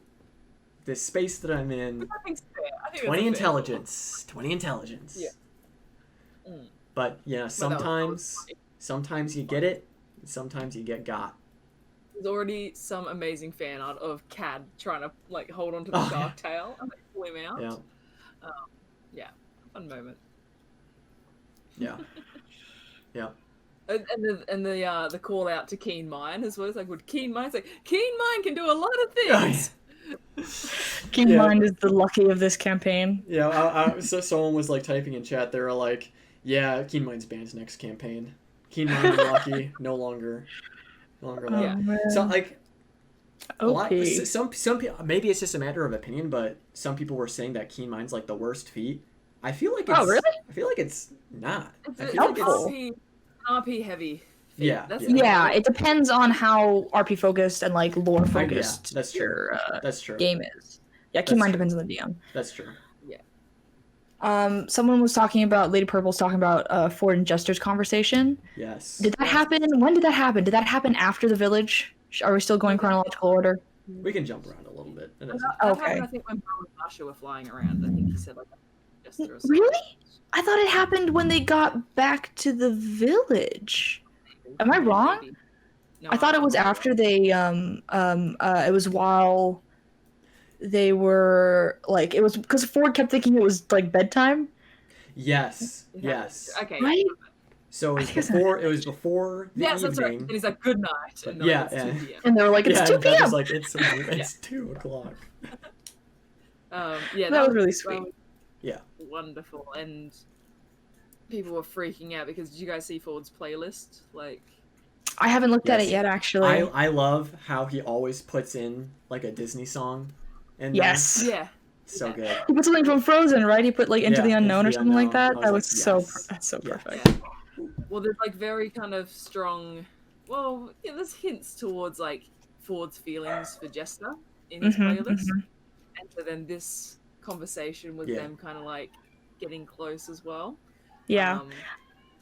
the space that I'm in. I think it's fair. I think 20 that's a fair call. intelligence. 20 intelligence. Yeah. Mm. But yeah, that was sometimes funny. sometimes you get it, and sometimes you get got. There's already some amazing fan art of Cad trying to like hold onto the Oh, shark tail and like pull him out. Yeah. Fun moment. Yeah. Yeah. And the call out to Keen Mind as well. It's like, would Keen Mind's like Keen Mind can do a lot of things. Keep in Yeah. mind is the lucky of this campaign. Yeah, so someone was like typing in chat. They were like, "Yeah, Keen Mind's banned next campaign. Keen Mind and Lucky no longer allowed." Yeah. man. So like, a lot, OP. some people, maybe it's just a matter of opinion, but some people were saying that Keen Mind's like the worst feat. I feel like it's. Oh, really? I feel like it's not. It's I a- feel like helpful. it's. RP heavy. feat. Yeah, That's yeah. the Yeah, thing. it depends on how RP focused and like lore focused that's true. your That's true. game is. Yeah, keep That's in mind true. depends on the DM. That's true. Someone was talking about Lady Purple's talking about Ford and Jester's conversation. Yes. Did that happen? When did that happen? Did that happen after the village? Are we still going chronological order? We can jump around a little bit. It doesn't- That Okay. happened, I think when Bo and Sasha were flying around. I think he said like Jester or something. Really? I thought it happened when they got back to the village. Am I wrong? Maybe. No, I thought it was after they it was while they were like it was because Ford kept thinking it was like bedtime. Yes. Yes. Okay. Right? So it was I guess before. It was before the Yes, that's right. evening. And he's like, good night. And Yeah, it's 2 yeah. p.m. And they were like, it's Yeah, 2 and Beth p.m. was like, it's 2 o'clock. Yeah, That was really sweet. Yeah. Wonderful. And people were freaking out because did you guys see Ford's playlist? Like, I haven't looked at Yes. it yet, actually. I love how he always puts in like a Disney song. And Yes. yeah. so Yeah. good. He put something from Frozen, right? He put like Into Yeah, the Into Unknown the or something like Unknown. that. I That was was like, so yes. that's so Yeah. perfect. Yeah. Well, there's like very kind of strong. Well, yeah, there's hints towards like Ford's feelings for Jester in his Mhm, playlist, and so then this conversation with Yeah. them kind of like getting close as well. Yeah. Um,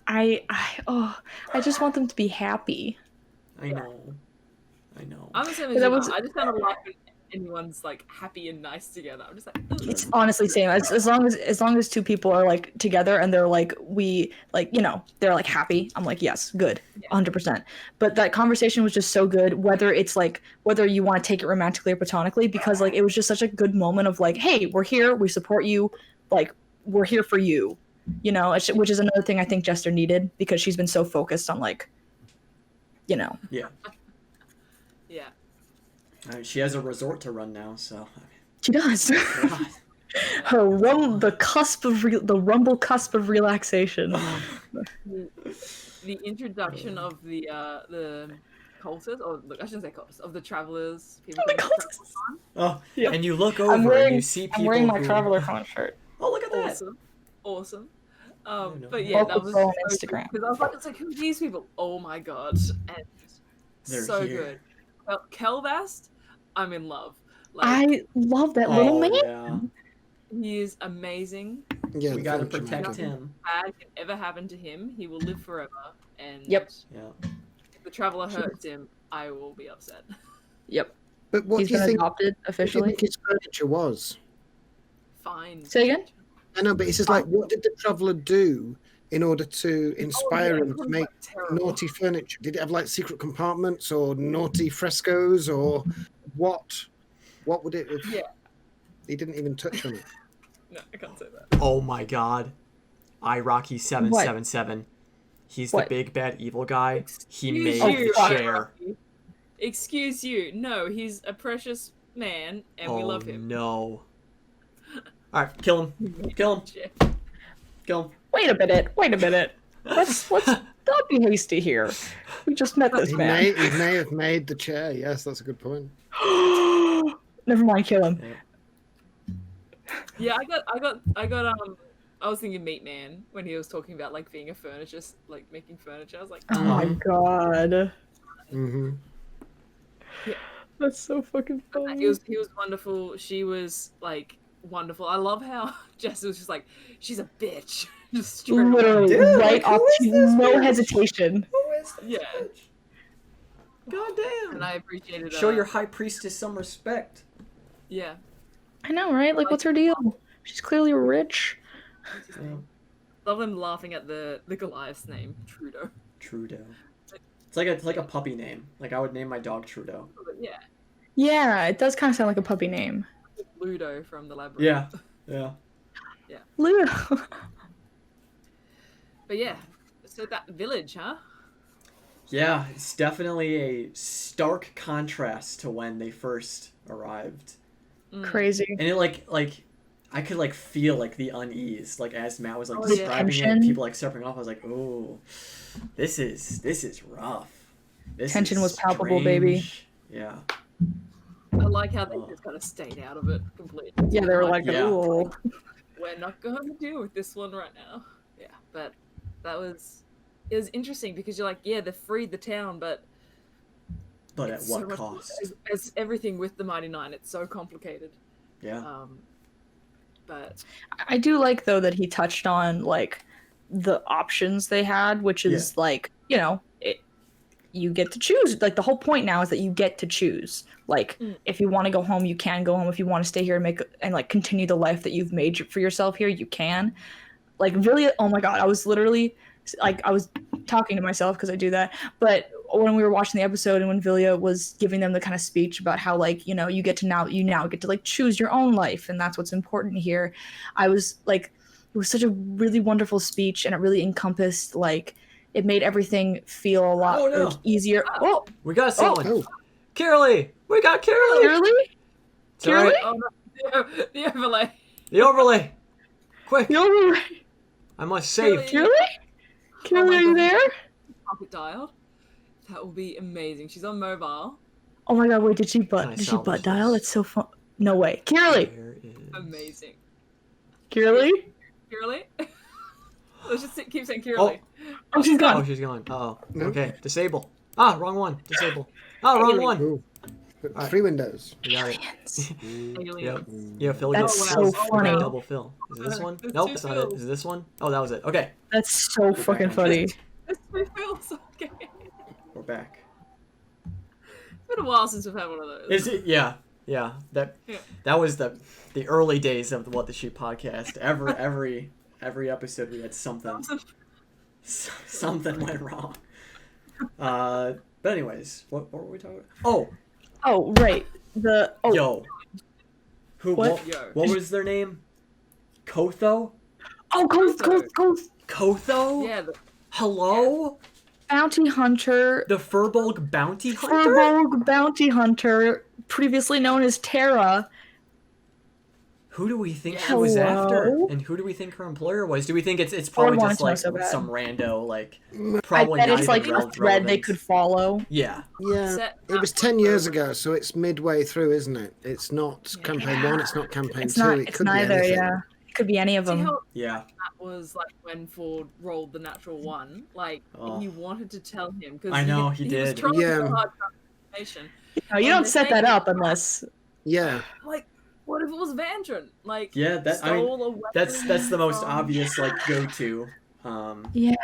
I just want them to be happy. I know. I know. I'm the same as That you. was- I just kind of like when anyone's like happy and nice together. I'm just like, "Ugh." It's honestly same. As long as two people are like together and they're like they're like happy. I'm like yes, good, 100%. But that conversation was just so good. Whether it's like whether you want to take it romantically or platonically, because like it was just such a good moment of like, hey, we're here, we support you, like we're here for you, which is another thing I think Jester needed because she's been so focused on like, Yeah. Yeah. She has a resort to run now, so. she does. God. The rumble cusp of relaxation. The introduction of the cultists, or look, I shouldn't say cultists, of the travelers. People The coming to cultists. Travel Oh, Yeah. and you look over and you see people. I'm wearing my who... traveler con shirt. Oh, look at Con. that. Awesome. No. But yeah, Both that was follow on so Instagram. because I was like, it's like, who are these people? Oh my god, and They're so here. good. Well, Kelvast, I'm in love. Like, I love that little man. Yeah. he is amazing. Yeah, We the gotta furniture protect maker. him. Bad can ever happen to him. He will live forever. And Yep. Yeah. if the traveler hurts him, I will be upset. Yep. But what He's do you been think? adopted What do you officially. think his furniture was? Fine. Say again? I know, but it's just like, what did the traveler do in order to inspire him to make naughty furniture? Did it have like secret compartments or naughty frescoes or what? What would it have? Yeah. He didn't even touch on it. No, I can't say that. Oh my god. Rocky777. He's What? the big bad evil guy. He Excuse made you, the chair. Excuse you. No, he's a precious man, and we love him. No. Alright, kill him. Kill him. Kill him. Wait a minute. Let's not be hasty here. We just met this He man. may have made the chair. Yes, that's a good point. Never mind, kill him. Yeah, I was thinking Meat Man when he was talking about like being a furniture, like making furniture. I was like, Oh my god. Mm-hmm. That's so fucking funny. he was wonderful. She was like wonderful. I love how Jess was just like, she's a bitch, just straight away. Literally, Dude, right like, who off, is this no bitch? hesitation. Who is this Yeah. bitch? God damn. And I appreciated Show your high priestess some respect. yeah. I know, right? Like, what's her deal? She's clearly rich. What's his name? Love them laughing at the Goliath's name, Trudeau. Trudeau. It's like a puppy name. Like I would name my dog Trudeau. But yeah, Yeah, it does kind of sound like a puppy name. Ludo from the Labyrinth. Yeah. Yeah. Ludo. But yeah, so that village, huh? Yeah, it's definitely a stark contrast to when they first arrived. Crazy. And it like I could like feel like the unease, like as Matt was like Oh, yeah. describing it, Tension. people like stepping off. I was like, oh, this is rough. This Tension is was palpable, baby. strange. Yeah. I like how they just kind of stayed out of it completely. Yeah, they were like, Yeah. ooh. We're not going to deal with this one right now. Yeah, but it was interesting because you're like, yeah, they freed the town, but But at it's so what much- cost? as everything with the Mighty Nine, it's so complicated. Yeah. But I do like though that he touched on like the options they had, which is like, you get to choose. Like the whole point now is that you get to choose. Like if you want to go home, you can go home. If you want to stay here and like continue the life that you've made for yourself here, you can. Like really, oh my god, I was literally like I was talking to myself because I do that. But when we were watching the episode and when Vilya was giving them the kind of speech about how like you now get to like choose your own life and that's what's important here, I was like, it was such a really wonderful speech and it really encompassed like it made everything feel a lot like, easier. Oh, We got someone. Oh, Carolee! We got Carolee! really? It's all right. oh no, the overlay. The overlay! Quick! Really? I must save. Carolee. Really? my Are you God. there? Pocket dialed. That will be amazing. She's on mobile. Oh my god! Wait, did she Can I butt salvage dial? this? That's so fun. No way, Kirli. Where is... Amazing. Kirli? Kirli? Let's just keep saying Kirli. Oh. Oh, she's Oh, gone. she's gone. Uh-oh. No. Okay, disable. Ah, wrong one. Disable. Ah, wrong one. ooh. But 3 windows. You got it. Aliens. Yep. Yeah, Phil That's gets so Phil funny. got double Phil. Is it this one? There's Nope, two that's not it. Phils. Is it this one? Oh, that was it. Okay, That's so fucking on funny. It's two Phils. Okay. we're back. It's been a while since we've had one of those. Is it? Yeah. That Yeah. that was the early days of the What the Sheep podcast. Every episode we had something went wrong. But anyways, what were we talking about? Oh, right. Yo. What? What was their name? Kotho? Oh, Ghost. Kotho? Yeah. Hello? Bounty hunter. The Furbolg bounty hunter? Furbolg bounty hunter, previously known as Terra. Who do we think she was after? Hello? And who do we think her employer was? Do we think it's probably wanted just to know like so bad. some rando, like I probably bet not it's even like a thread they could follow. Yeah. Yeah, Set it was up 10 with years the- ago, so it's midway through, isn't it? It's not campaign 1, it's not campaign 2. It It's could neither, be anything. yeah. It could be any of See them. how Yeah. that was like when Ford rolled the natural one? Like, Oh. he wanted to tell him because I know, he was did. trying Yeah. so hard for information. No, you And don't the set that thing- up unless. Yeah. Like, what if it was Vandrin? Like, Yeah, that I mean stole a weapon that's the most from- obvious like go-to. Yeah.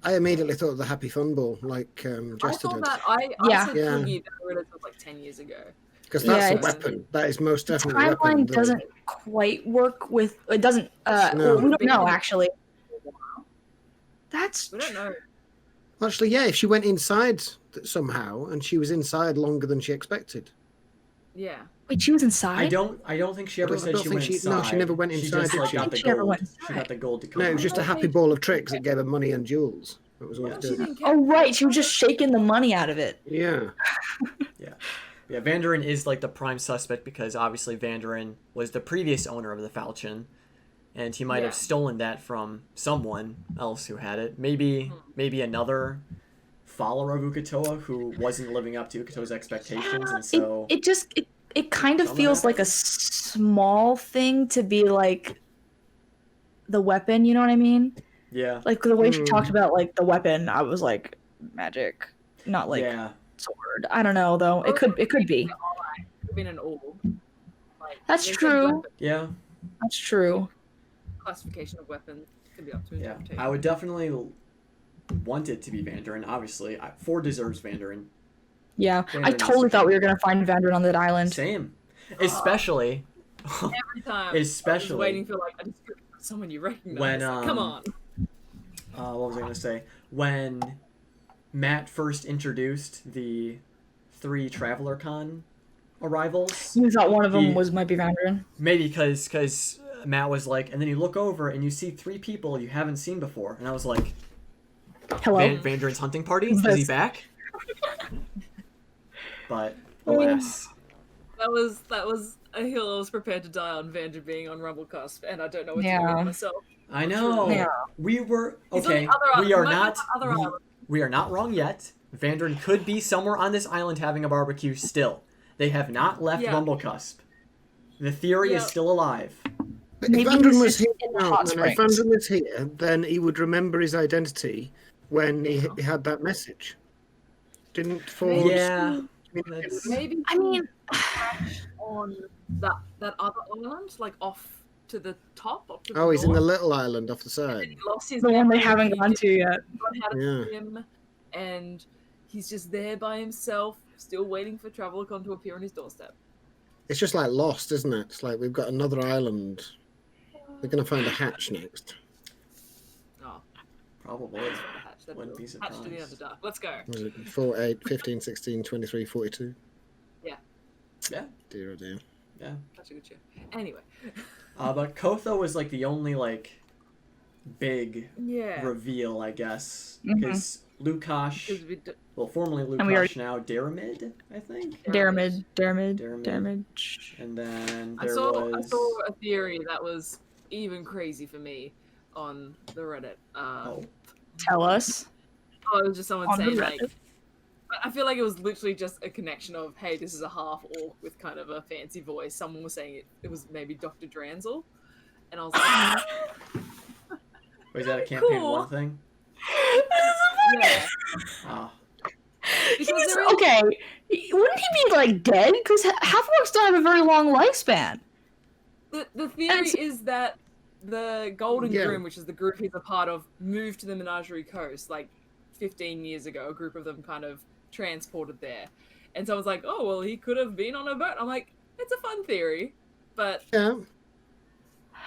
I immediately thought of the Happy Fun Ball, like I Jester thought did. that I Yeah. said Yeah. Twiggy, but I realized it was like 10 years ago. Because Yeah, that's a it's- weapon. That is most The definitely a weapon. timeline doesn't quite work with. It doesn't. No. Well, we don't know, actually. That's. We don't know. Actually, yeah, if she went inside somehow and she was inside longer than she expected. Yeah. Wait, she was inside? I don't think she ever I said don't she think went she- inside. no, she never went She inside, just did like she? got I the think she never gold. went She got the gold to come. No, it was out. just a happy ball of tricks that gave her money and jewels. That was all Yeah. it She did. didn't care. Oh, right. She was just shaking the money out of it. Yeah. Yeah, Vanderin is like the prime suspect because obviously Vanderin was the previous owner of the Falchion, and he might Yeah. have stolen that from someone else who had it. Maybe another follower of Uk'otoa who wasn't living up to Uk'otoa's expectations, and so It kind of Something feels like a happened? small thing to be like the weapon, you know what I mean? yeah, Like the way she Hmm. talked about like the weapon, I was like magic, not like yeah, sword. I don't know though. It could be. Could have been an orb. Like, That's they said true. weapon yeah, That's true. classification of weapons could be up to yeah. interpretation. I would definitely want it to be Vanderin. Obviously, Ford deserves Vanderin. Yeah. Vanderin I needs totally to thought we be- were gonna find Vandrin on that island. Same, especially Every time. I especially- was waiting for like a description of someone you recognize. When, Come on. what was I gonna say? When Matt first introduced the 3 Traveler Con arrivals, You thought one of them He- might be Vandrin. maybe because Matt was like, and then you look over and you see 3 people you haven't seen before, and I was like, Hello. Vanderin's hunting party? Is he This- back? But alas, That was a hill I was prepared to die on, Vander being on Rumble Cusp, and I don't know what to do Yeah. with myself. I know Yeah. we were He's on the okay. other We are might be on not the other island. we are not wrong yet. Vanderin could be somewhere on this island having a barbecue still. They have not left Yeah. Rumblecusp. The theory is Yeah. still alive. But Maybe if Vandrin he's was just here, in the hot if springs. Vandrin was here, then he would remember his identity when he had that message. Didn't Ford? Yeah. That's- Maybe I mean, crash on that other island, like off to the top. Up to Oh, the he's in the north, little island off the and side. he lost his the one they memory, haven't he gone to yet. didn't know how to Yeah. swim, and he's just there by himself, still waiting for TravelerCon to appear on his doorstep. It's just like Lost, isn't it? It's like we've got another island. They're going to find a hatch next. Oh, Probably. that's not a hatch. That'd Wouldn't be Hatch to the surprised. Underdark. Let's go. Was it 4, 8, 15, 16, 23, 42? Yeah. Dear, oh dear. Yeah. That's a good show. Anyway. But Kotho was like the only like big Yeah. reveal, I guess, Mhm. because Because Lukash, we d- well, formerly And we Lukash, now Daramid, I think, Daramid. and then I there saw was a theory that was even crazy for me on the Reddit. oh Tell us. It was just someone On the saying like, Reddit. I feel like it was literally just a connection of, hey, this is a half orc with kind of a fancy voice. Someone was saying it was maybe Dr. Dranzel, and I was like, was that a campaign Cool. 1 thing? yeah, Ah, because there is, Okay, Wouldn't he be like dead? Because half orcs don't have a very long lifespan. The theory is that the Golden Yeah. Groom, which is the group he's a part of, moved to the Menagerie Coast like 15 years ago. A group of them kind of transported there. And so I was like, oh, well, he could have been on a boat. I'm like, it's a fun theory. But Yeah.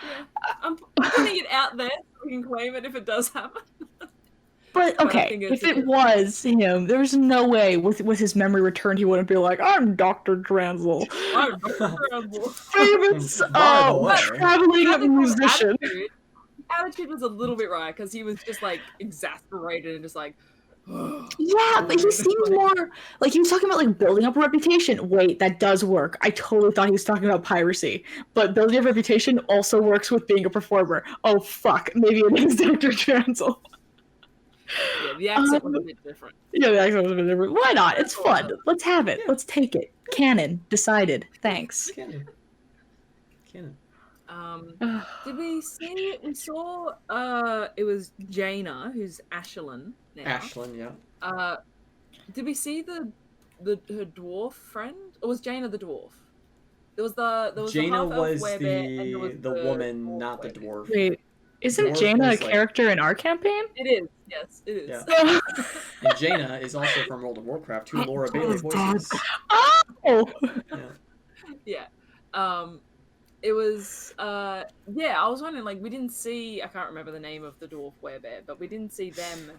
yeah, I'm putting it out there so we can claim it if it does happen. But I okay, think it's if it was him, there's no way with his memory returned he wouldn't be like, I'm Dr. Dranzel, I'm incredible. famous By the way. traveling musician. Attitude was a little bit right because he was just like exasperated and just like, Yeah, but he seems more like he was talking about like building up a reputation. Wait, that does work. I totally thought he was talking about piracy, but building a reputation also works with being a performer. Oh fuck, maybe it is Dr. Dranzel. Yeah, the accent was a bit different. Yeah, the accent was a bit different. Why not? It's fun. Let's have it. Let's take it. Canon. Decided. Thanks. Canon. Did we see? We saw. It was Jaina, who's Ashlyn now. Ashlyn, yeah. Did we see her dwarf friend, or was Jaina the dwarf? There was Jaina the half-elf was werebear, and there was the woman, not the werebear. dwarf. Wait, isn't Dwarf Jaina a was, like- character in our campaign? It is. Yes, it is. Yeah. And Jaina is also from World of Warcraft, who Laura Bailey voices. Oh! Yeah. It was yeah, I was wondering, like, we didn't see, I can't remember the name of the dwarf werebear, but we didn't see them.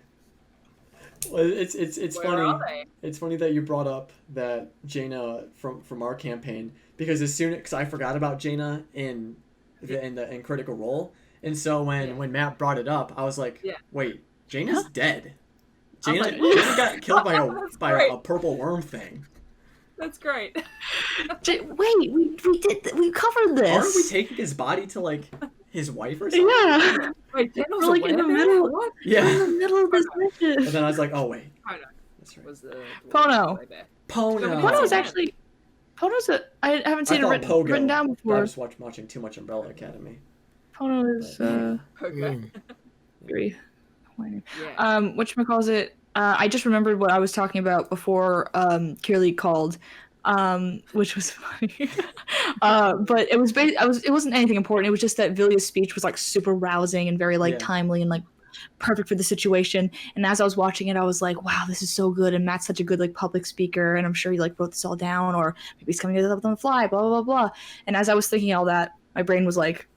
Well, it's Where funny. are they? It's funny that you brought up that Jaina from our campaign, because because I forgot about Jaina in Critical Role, and so when Matt brought it up, I was like, Yeah. wait, Jaina's dead. I'm Jaina, like, Jaina got killed by That's a great. purple worm thing. That's great. Wait, we covered this. Aren't we taking his body to like his wife or something? Yeah. Wait, Jaina was We're, like, a in the werebear? middle. What? We're in Yeah. the middle of this And mission. then I was like, oh wait, Pono that's right. was the dwarf Pono. werebear. Pono. Pono is actually. Pono's a. I haven't seen it I thought written Pogo. down I before. was watching too much Umbrella Academy. Pono is. Okay. Agree. Yeah. Whatchamacallit, I just remembered what I was talking about before Kirli called, which was funny. But it was it wasn't anything important. It was just that Vilya's speech was like super rousing and very like Yeah. timely and like perfect for the situation. And as I was watching it, I was like, wow, this is so good. And Matt's such a good like public speaker, and I'm sure he like wrote this all down, or maybe he's coming up on the fly, blah blah blah blah. And as I was thinking all that, my brain was like,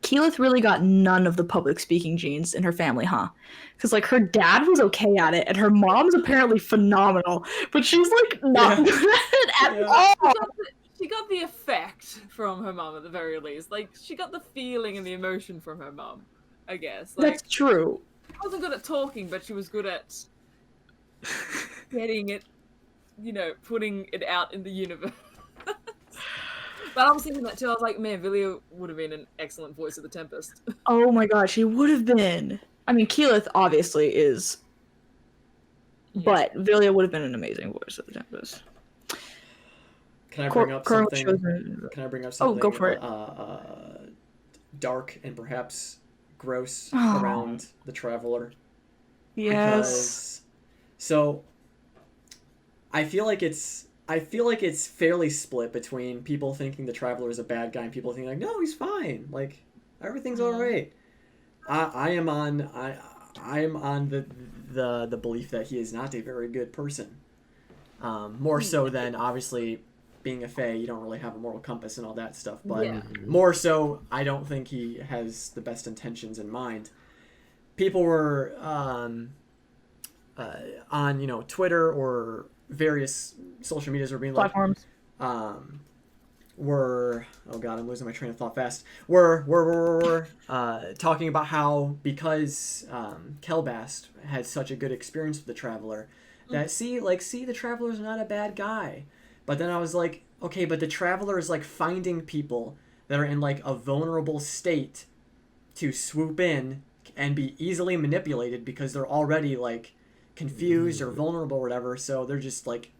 Keyleth really got none of the public speaking genes in her family, huh? Because like her dad was okay at it, and her mom's apparently phenomenal, but she's like not Yeah. good at it Yeah. all. She got the effect from her mum at the very least. Like, she got the feeling and the emotion from her mum, I guess. Like, That's true. she wasn't good at talking, but she was good at getting it, putting it out in the universe. But I was thinking that too. I was like, man, Vilya would have been an excellent voice of the Tempest. Oh my god, she would have been. I mean, Keyleth obviously is, but Vilya would have been an amazing voice of the Tempest. Can I bring up something? Can Can I bring up something? go for it. Dark and perhaps gross Oh. around the Traveler. Yes. Because, so I feel like it's fairly split between people thinking the Traveler is a bad guy and people thinking like, no, he's fine, like everything's all right. I am on the belief that he is not a very good person. More so than obviously being a Fae, you don't really have a moral compass and all that stuff. But Yeah. more so, I don't think he has the best intentions in mind. People were on Twitter or various social medias were being like, Platforms. were oh god, I'm losing my train of thought fast. We're talking about how because Kelbast had such a good experience with the Traveler, that see the Traveler's not a bad guy. But then I was like, okay, but the Traveler is like finding people that are in like a vulnerable state to swoop in and be easily manipulated because they're already like confused or vulnerable or whatever, so they're just like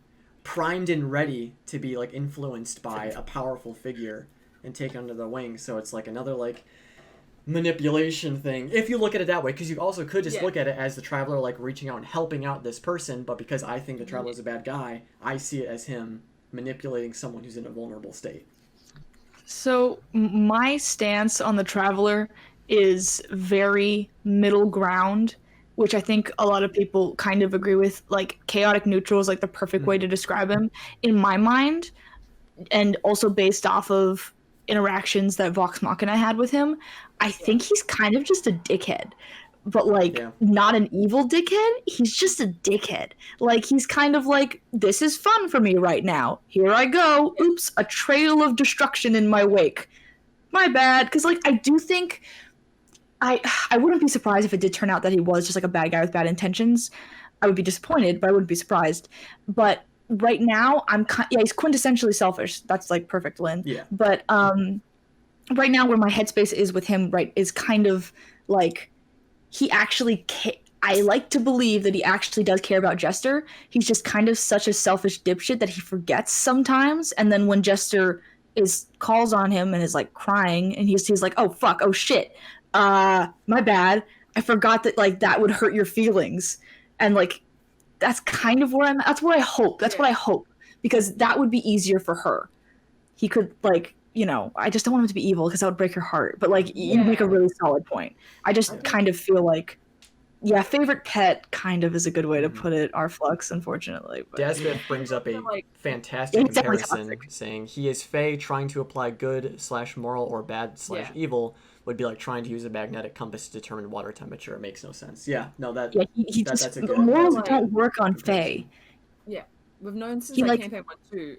primed and ready to be like influenced by a powerful figure and taken under the wing. So it's like another like manipulation thing, if you look at it that way, because you also could just Yeah. look at it as the Traveler like reaching out and helping out this person, but because I think the Traveler's a bad guy, I see it as him manipulating someone who's in a vulnerable state. So my stance on the Traveler is very middle ground, which I think a lot of people kind of agree with. Like chaotic neutral is like the perfect way to describe him in my mind, and also based off of interactions that Vox Machina had with him. I think he's kind of just a dickhead, but like not an evil dickhead. He's just a dickhead. Like he's kind of like, this is fun for me right now. Here I go. Oops, a trail of destruction in my wake. My bad. Because like I do think I wouldn't be surprised if it did turn out that he was just like a bad guy with bad intentions. I would be disappointed, but I wouldn't be surprised. But right now, he's quintessentially selfish. That's like perfect, Lynn. Yeah. But right now, where my headspace is with him, right, is kind of like he actually. I like to believe that he actually does care about Jester. He's just kind of such a selfish dipshit that he forgets sometimes. And then when Jester calls on him and is like crying, and he's like, "Oh fuck, oh shit, my bad. I forgot that like that would hurt your feelings," and like. That's kind of where that's what I hope. That's what I hope. Because that would be easier for her. He could, like, you know, I just don't want him to be evil because that would break your heart. But, like, you make a really solid point. I just kind of feel like, favorite pet kind of is a good way to put it, our Flux, unfortunately. But, Dasmith brings up a fantastic comparison, saying he is Fae trying to apply good/moral or bad/evil would be like trying to use a magnetic compass to determine water temperature. It makes no sense. That's a good. Morals don't work on Fae. Yeah, we've known since Campaign 1-2.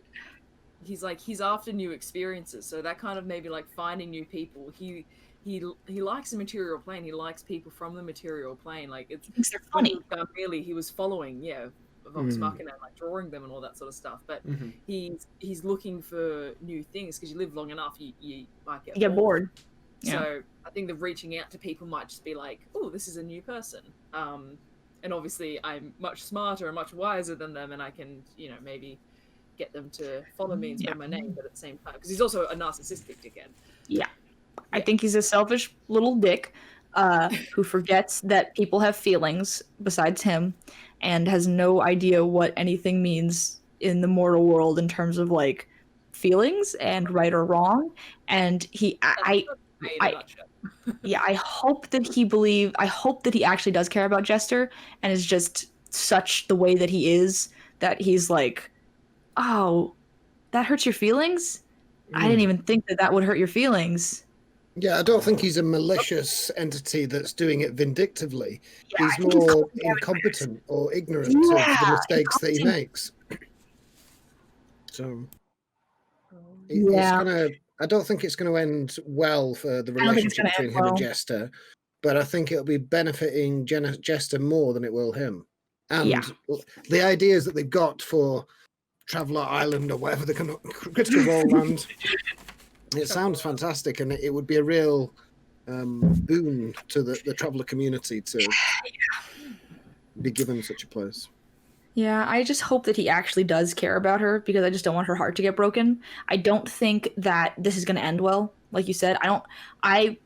He's after new experiences, so that kind of maybe like finding new people. He likes the material plane. He likes people from the material plane. Like it's thinks they're funny. Really, he was following Vox Machina and like drawing them and all that sort of stuff. But he's looking for new things because you live long enough, you might get bored. Yeah. So I think the reaching out to people might just be like, oh, this is a new person. And obviously I'm much smarter and much wiser than them, and I can, maybe get them to follow me and spell my name, but at the same time, because he's also a narcissistic dickhead. Yeah. I think he's a selfish little dick who forgets that people have feelings besides him and has no idea what anything means in the mortal world in terms of like feelings and right or wrong. And I hope that he actually does care about Jester and is just such the way that he is, that he's like, oh, that hurts your feelings? I didn't even think that would hurt your feelings. Yeah, I don't think he's a malicious entity that's doing it vindictively. He's more incompetent or ignorant of the mistakes that he makes. So it's gonna. I don't think it's going to end well for the relationship between him and Jester, but I think it'll be benefiting Jester more than it will him. And the ideas that they've got for Traveler Island or whatever they're going to Critical Role Land, it sounds fantastic, and it would be a real boon to the Traveler community to be given such a place. Yeah, I just hope that he actually does care about her, because I just don't want her heart to get broken. I don't think that this is going to end well, like you said. I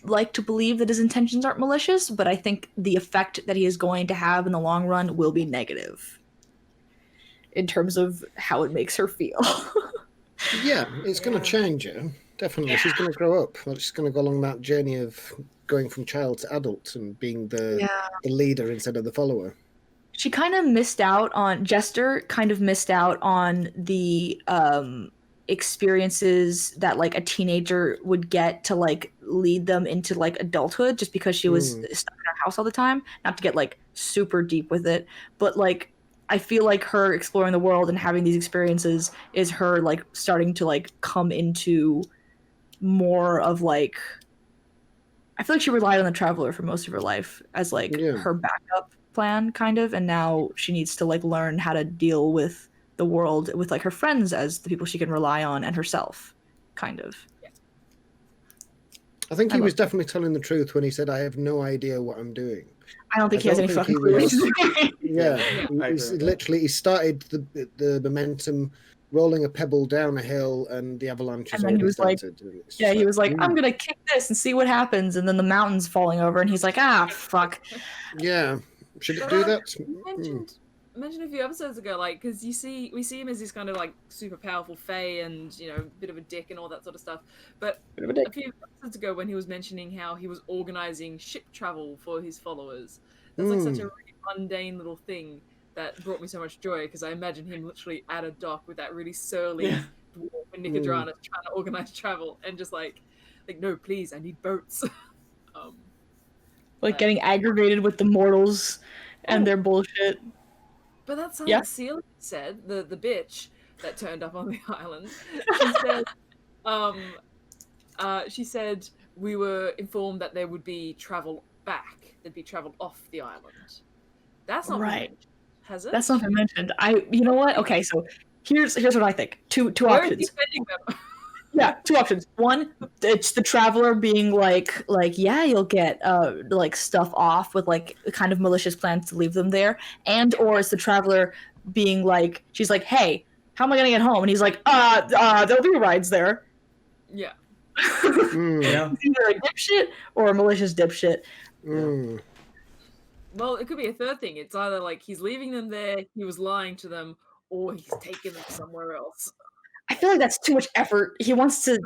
like to believe that his intentions aren't malicious, but I think the effect that he is going to have in the long run will be negative in terms of how it makes her feel. Yeah, it's going to change her. Definitely. Yeah. She's going to grow up. She's going to go along that journey of going from child to adult and being the leader instead of the follower. She kind of missed out on, Jester kind of missed out on the experiences that like a teenager would get to like lead them into like adulthood, just because she was stuck in her house all the time. Not to get like super deep with it, but like I feel like her exploring the world and having these experiences is her like starting to like come into more of like, I feel like she relied on the Traveler for most of her life as like her backup plan kind of, and now she needs to like learn how to deal with the world with like her friends as the people she can rely on, and herself kind of. I think he was definitely telling the truth when he said, I have no idea what I'm doing. I don't think he has any fucking clue. He started the momentum rolling a pebble down a hill, and the avalanche has And then he already was like, started. And it's yeah, just he was like, mm, I'm gonna kick this and see what happens, and then the mountain's falling over, and he's like, ah, fuck. yeah. Should it But, do that? You mentioned a few episodes ago, like, because we see him as this kind of like super powerful fae and bit of a dick and all that sort of stuff. But a few episodes ago, when he was mentioning how he was organizing ship travel for his followers, that's like such a really mundane little thing that brought me so much joy, because I imagine him literally at a dock with that really surly dwarf in Nicodranas trying to organize travel and just like no, please, I need boats. Like getting aggravated with the mortals and their bullshit. But that's something Celia said, the bitch that turned up on the island. She said we were informed that there would be travel back. There'd be travel off the island. That's not right. mentioned, has it? That's not been mentioned. You know what? Okay, so here's what I think. Two options. Yeah, two options. One, it's the traveler being like, yeah, you'll get like stuff off with like kind of malicious plans to leave them there, or it's the traveler being like, she's like, hey, how am I gonna get home? And he's like, there'll be rides there. Yeah. Yeah. It's either a dipshit or a malicious dipshit. Mm. Well, it could be a third thing. It's either like he's leaving them there, he was lying to them, or he's taking them somewhere else. I feel like that's too much effort. He wants to,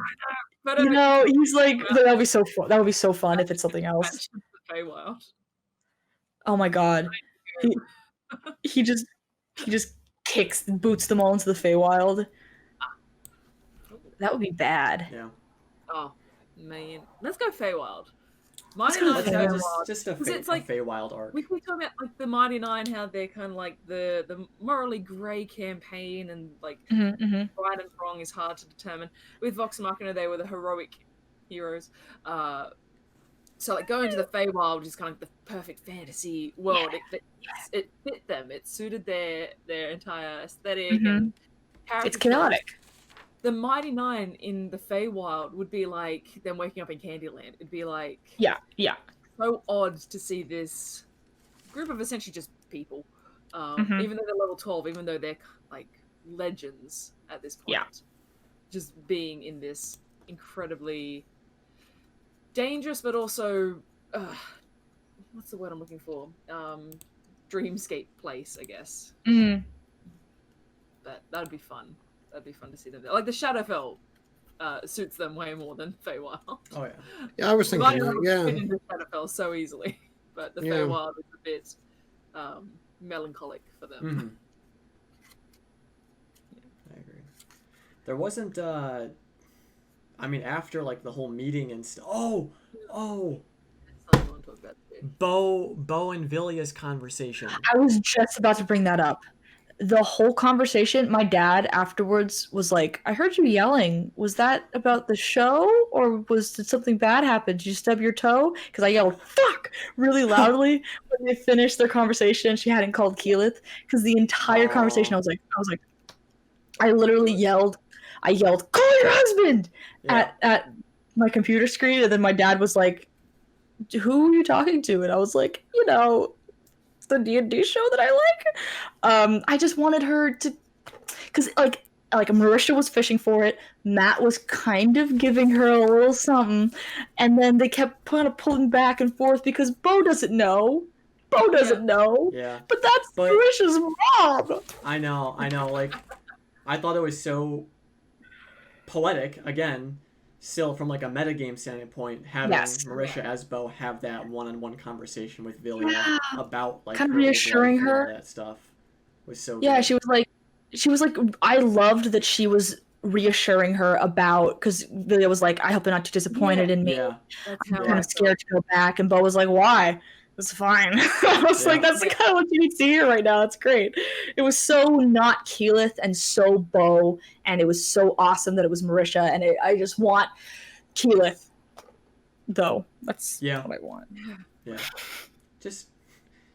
But he's like, that would be so fun. That would be so fun if it's something else. Oh my god, he just boots them all into the Feywild. That would be bad. Yeah. Oh man, let's go Feywild. Mighty Nine just a Feywild arc. We talk about like the Mighty Nine, how they're kind of like the morally grey campaign, and like right and wrong is hard to determine. With Vox Machina, they were the heroic heroes. So like going to the Feywild is kind of the perfect fantasy world. It fit them. It suited their entire aesthetic and character. It's chaotic. The Mighty Nine in the Feywild would be like them waking up in Candyland. It'd be like so odd to see this group of essentially just people, even though they're level 12, even though they're like legends at this point, just being in this incredibly dangerous but also what's the word I'm looking for? Dreamscape place, I guess. But that would be fun. That'd be fun to see them there. Like the Shadowfell suits them way more than Feywild. Oh yeah. Yeah, I was thinking that. Yeah. Fit into Shadowfell so easily, but the Feywild is a bit melancholic for them. I agree. There wasn't. I mean, after like the whole meeting and stuff. Bo and Villia's conversation. I was just about to bring that up. The whole conversation, my dad afterwards was like, I heard you yelling. Was that about the show, or did something bad happen? Did you stub your toe? Because I yelled fuck really loudly when they finished their conversation. She hadn't called Keyleth, because the entire conversation I was like I literally yelled call your husband at my computer screen, and then my dad was like, who are you talking to? And I was like, the D&D show that I like. I just wanted her to, because like Marisha was fishing for it, Matt was kind of giving her a little something, and then they kept kind of pulling back and forth because Bo doesn't know. Yeah. But that's Marisha's mom. I know. Like, I thought it was so poetic, again, still from like a metagame standpoint, having Marisha as Bo have that one-on-one conversation with Villia about like kind of reassuring her. All that stuff was so good. She was like I loved that she was reassuring her about, because Villia was like, I hope you're not too disappointed in me. I'm kind of scared to go back, and Bo was like, why? It's fine. I was like, that's the kind of what you need to hear right now. It's great. It was so not Keyleth and so Bo, and it was so awesome that it was Marisha, and I just want Keyleth, though. That's what I want. Yeah. Just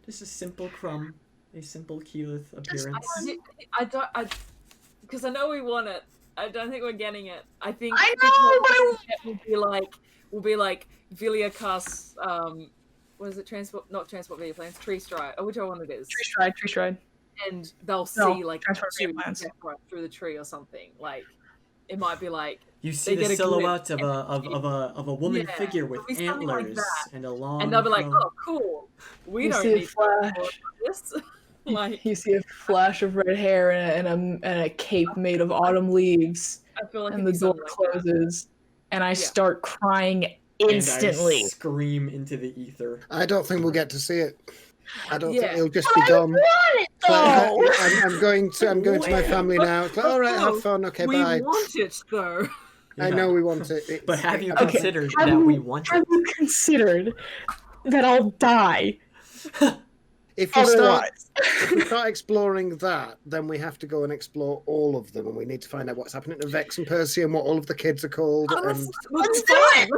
a simple Crumb, a simple Keyleth appearance. Because I know we want it. I don't think we're getting it. I think will be like Villia casts what is it? Not transport video planes. Tree stride. Oh, which one it is? Tree stride. and they'll No, see like transfer two plans. right through the tree or something. Like it might be like You see they the get a silhouette glimpse of a woman Yeah, figure with it'll be something like antlers that. and a long. and they'll be like, flowing- "Oh, cool. We You don't see a need to explore flash. this." Like You see a flash of red hair and a cape made of autumn leaves, I feel like and it'd the be door something like that. closes, and I Yeah. start crying And instantly. I scream into the ether. I don't think we'll get to see it. I don't think Yeah. it'll just But be I gone. want it It's like, though. I'm going to my family now. It's like, all right, have fun. Okay, we bye. want it though. I know we want it. It's- But have you Okay, considered have that we you- want Have it? you considered that I'll die If we start otherwise? exploring that, then we have to go and explore all of them, and we need to find out what's happening to Vex and Percy and what all of the kids are called. Let's And do it.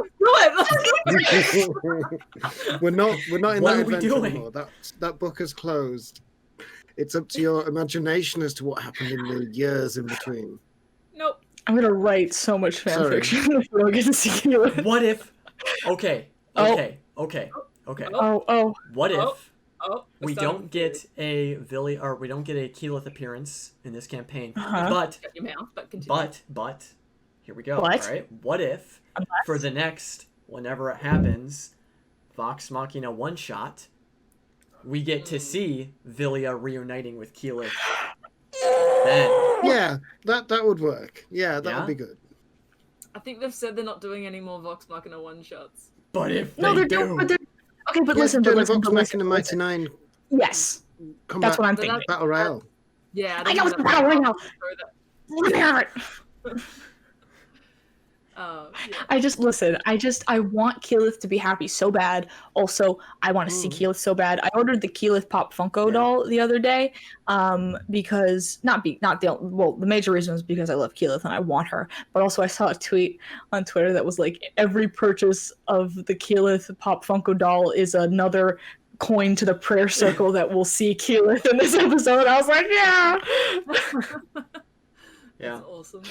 Let's do it. we're not in What that are we adventure doing? anymore. That book is closed. It's up to your imagination as to what happened in the years in between. Nope. I'm gonna write so much fan Sorry. fiction if we don't get to see it. What if? Okay. Oh. Okay. Oh. What if Oh, we it's starting don't get a Villy or we don't get a Keyleth appearance in this campaign? Uh-huh. But Shut your mouth, but continue. but here we go. What? All right. What if for the next whenever it happens, Vox Machina one shot, we get to see Villia reuniting with Keyleth. Then Yeah, that would work. Yeah, that Yeah? would be good. I think they've said they're not doing any more Vox Machina one shots. but if No, they they're do, doing. But they're okay. But Yeah, listen. doing But a listen. Vox But listen. Machina but Mighty listen. Nine Yes, combat that's what I'm But thinking. battle royale. Yeah, I know it's a battle royale. Let me have it. Yeah. I want Keyleth to be happy so bad. Also, I want to see Keyleth so bad. I ordered the Keyleth Pop Funko Yeah. doll the other day, because the major reason was because I love Keyleth and I want her. But also, I saw a tweet on Twitter that was like, every purchase of the Keyleth Pop Funko doll is another coin to the prayer circle that will see Keyleth in this episode. I was like, yeah. yeah, That's awesome.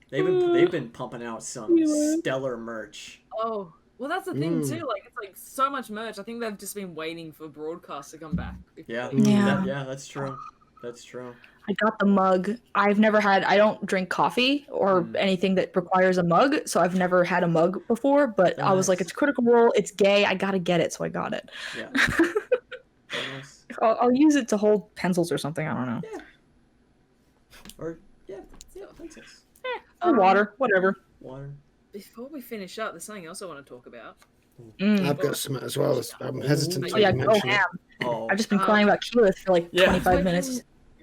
they've been pumping out some stellar merch. Oh, well, that's the thing too. Like, it's like so much merch. I think they've just been waiting for broadcast to come back. Yeah, Yeah. that's true. That's true. I got the mug. I don't drink coffee or anything that requires a mug, so I've never had a mug before, but I was like, Nice. it's Critical Role, it's gay, I gotta get it, so I got it. Yeah. Nice. I'll use it to hold pencils or something, I don't know. Or pencils. Or water, whatever. Water. Before we finish up, there's something else I want to talk about. I've got some as well. I'm hesitant Oh, to Oh yeah, go mention it. ham. Oh. I've just been crying about Keyleth for like Yeah. 25 minutes.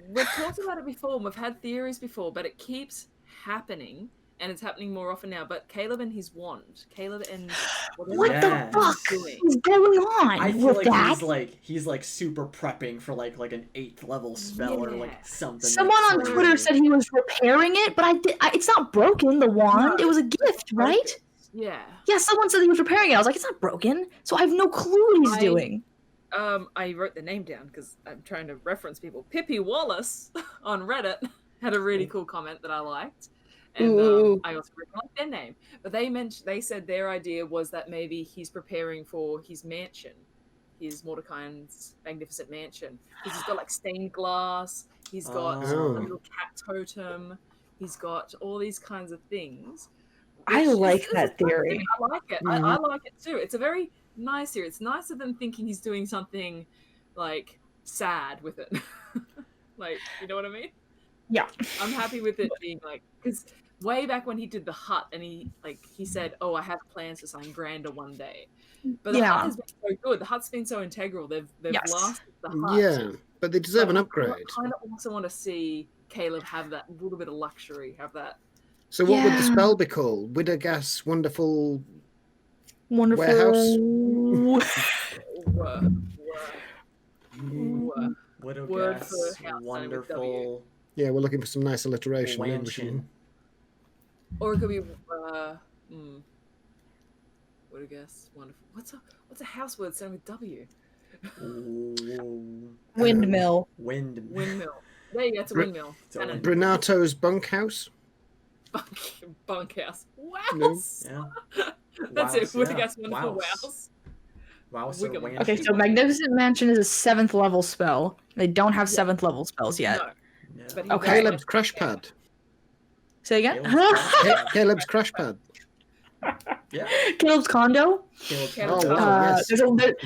We've talked about it before, and we've had theories before, but it keeps happening, and it's happening more often now. But Caleb and his wand. Caleb and What Yes. the fuck doing. is going on I feel with like that? he's like super prepping for like an 8th level spell or like Yeah. something. Someone like on crazy. Twitter said he was repairing it, but it's not broken, the wand. No, It was a gift, right? Yeah. Yeah, someone said he was repairing it. I was like, it's not broken. So I have no clue what he's doing. I wrote the name down because I'm trying to reference people. Pippi Wallace on Reddit had a really cool comment that I liked, and Ooh. I also really liked their name. But they said their idea was that maybe he's preparing for his mansion, his Mordecai's magnificent mansion, because he's got like stained glass, he's got a Oh. little cat totem, he's got all these kinds of things. I which like is that a fun theory. thing. I like it. I like it too. It's a very nice theory. It's nicer than thinking he's doing something like sad with it. Like, you know what I mean? Yeah. I'm happy with it being like, because way back when he did the hut and he said, "Oh, I have plans for something grander one day." But the hut has been so good. The hut's been so integral. They've Yes. lasted the hut. Yeah, but they deserve an But upgrade. I kind of also want to see Caleb have that little bit of luxury, have that. So what would the Yeah. spell be called? Widowgas Wonderful Wonderful. Word Widowgas, for house wonderful Yeah, we're looking for some nice alliteration. Maybe we should- mansion. Or it could be what a guess. Wonderful. What's a house word starting with W? Ooh, Windmill. Windmill. There you go, it's a windmill. It's a And a Brenato's bunkhouse. bunkhouse. Wow. No. Yeah. That's Wows, it. With yeah. a guess, wonderful Wows. wows. Wow, so Wiggum. Wayne. Okay, so Magnificent Mansion is a 7th level spell. They don't have 7th level spells yet. No. Yeah. But he Okay. does Caleb's like- crash pad. Say again? Caleb's crash pad. Yeah. Caleb's condo? Caleb's Oh, condo. wow. Yes.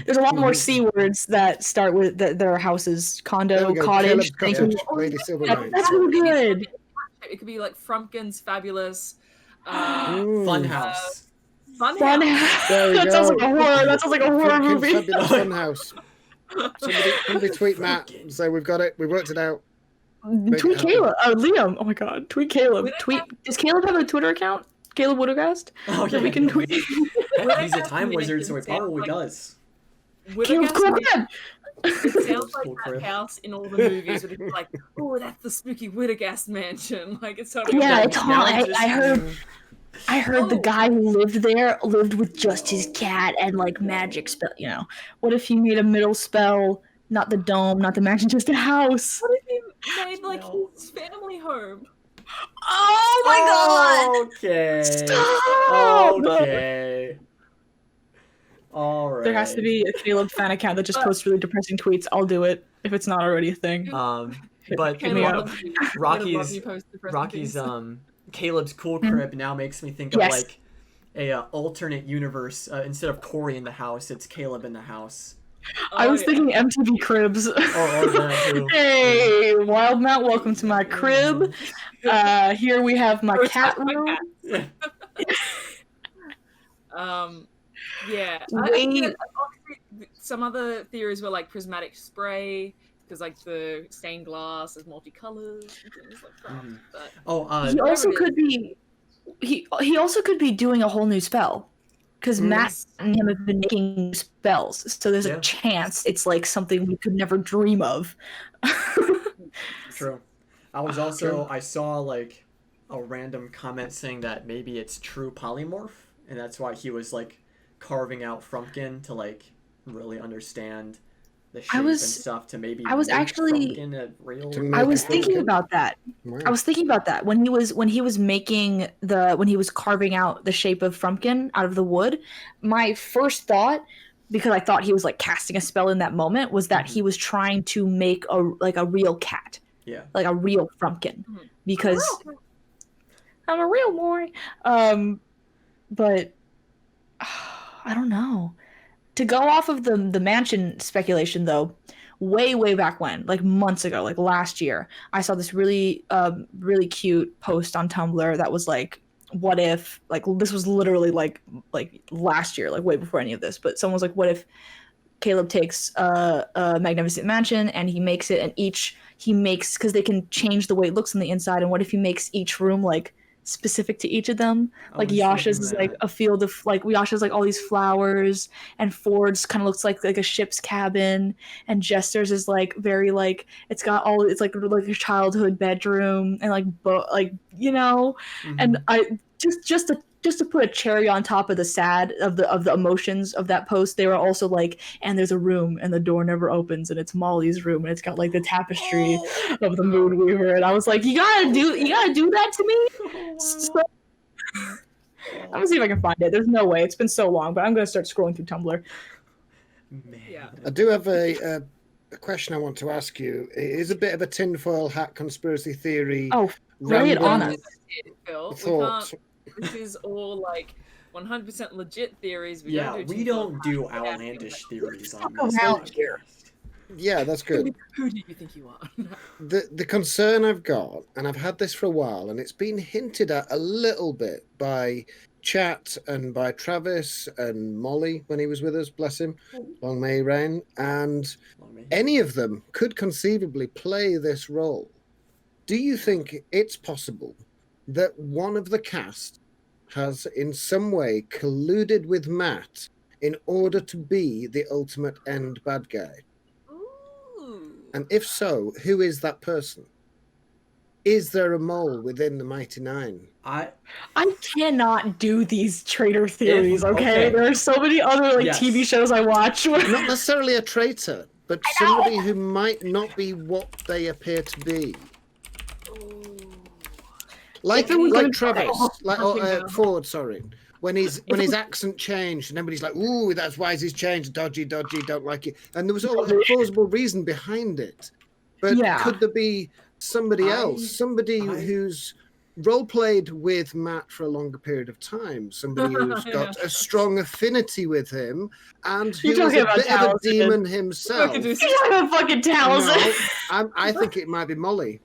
There's a lot more C words that start with their houses. There Condo, we go. cottage. Caleb's Thank cottage. you. Lady Silver That- Rain. that's really good. It could be like Frumpkin's Fabulous Funhouse. Funhouse. Funhouse. There we That sounds go. like a horror. That sounds like a horror Frumpkin movie. Fabulous Funhouse. Somebody tweet Matt and say we've got it. We worked it out. Tweet happen. Caleb. Liam. Oh my god. Tweet Caleb. Tweet. Does Caleb have a Twitter account? Caleb Woodcast? Oh, That we can tweet. He's a time wizard, so he probably does. Caleb's cool crab. It sounds like Cool that crib. house in all the movies where it's like, oh, that's the spooky Widdergast mansion. Like it's totally Yeah, Now it's all, I just I heard. knew- I heard the Oh. guy who lived there lived with just his cat and like magic spell. You know, what if he made a middle spell? Not the dome, not the mansion, just a house. What if he made like No. his family home? Oh Okay. Stop! Okay. All right. There has to be a Caleb fan account that just posts really depressing tweets. I'll do it if it's not already a thing. But Hit me Caleb up. loves you. Rocky's- Caleb loves you post depressing Rocky's things. Caleb's cool crib now makes me think of Yes. like a alternate universe. Instead of Corey in the house, it's Caleb in the house. I was yeah. thinking MTV Cribs. Or that too. Hey, Wild Matt, welcome to my crib. Here we have my First cat house, my room. cat. Yeah. Wait. Obviously, some other theories were like prismatic spray, because like the stained glass is multicolored and things like that. Mhm. But Oh, He also it is. could be. He also could be doing a whole new spell, because Matt and him have been making spells. So there's Yeah. a chance it's like something we could never dream of. true. I was also I saw like a random comment saying that maybe it's true polymorph, and that's why he was like carving out Frumpkin to like really understand the shape and was- stuff to maybe I was make actually- Frumpkin a real. To I was Maybe thinking Frumpkin. about that. Wow. I was thinking about that when he was when he was carving out the shape of Frumpkin out of the wood. My first thought, because I thought he was like casting a spell in that moment, was that he was trying to make a real cat, Yeah. like a real Frumpkin, Mhm. because Oh, I'm a real boy. But I don't know. To go off of the mansion speculation though, way back when, like months ago, like last year, I saw this really cute post on Tumblr that was like, what if, like, this was literally like last year, like way before any of this, but someone was like, what if Caleb takes a Magnificent Mansion and he makes it, and he makes, because they can change the way it looks on the inside, and what if he makes each room like specific to each of them? Like was Yasha's thinking is like that. a field of, like, Yasha's like all these flowers, and Ford's kind of looks like a ship's cabin, and Jester's is like very like, it's got all, it's like a childhood bedroom, and like you know. And I just to put a cherry on top of the sad of the emotions of that post, they were also like, and there's a room and the door never opens, and it's Molly's room, and it's got like the tapestry of the Moonweaver, and I was like, you gotta do that to me. So, I'm gonna see if I can find it. There's no way. It's been so long, but I'm gonna start scrolling through Tumblr. Man. Yeah. I do have a question I want to ask you. It is a bit of a tinfoil hat conspiracy theory. Oh, lay it on random us. Phil, we thought. can't. This is all like 100% legit theories. Yeah, do we don't do outlandish theories on this around podcast. here. Yeah, that's good. Who do you think you are? The concern I've got, and I've had this for a while, and it's been hinted at a little bit by Chat and by Travis and Molly when he was with us, bless him, long may he reign, and any of them could conceivably play this role. Do you think it's possible that one of the cast has in some way colluded with Matt in order to be the ultimate end bad guy? Ooh. And if so, who is that person? Is there a mole within the Mighty Nine? I cannot do these traitor theories, okay? okay. There are so many other like Yes. TV shows I watch where Not necessarily a traitor, but somebody who might not be what they appear to be. Ooh. Like If it was gonna be- Travis, like Nothing down. Ford, sorry. when his accent changed, and everybody's like, "Ooh, that's why he's changed. Dodgy, don't like it." And there was all a plausible reason behind it. But could there be somebody else, somebody who's role played with Matt for a longer period of time, somebody who's got a strong affinity with him, and who is a bit of a demon himself? You're talking about fucking Townsend. No, I think it might be Molly.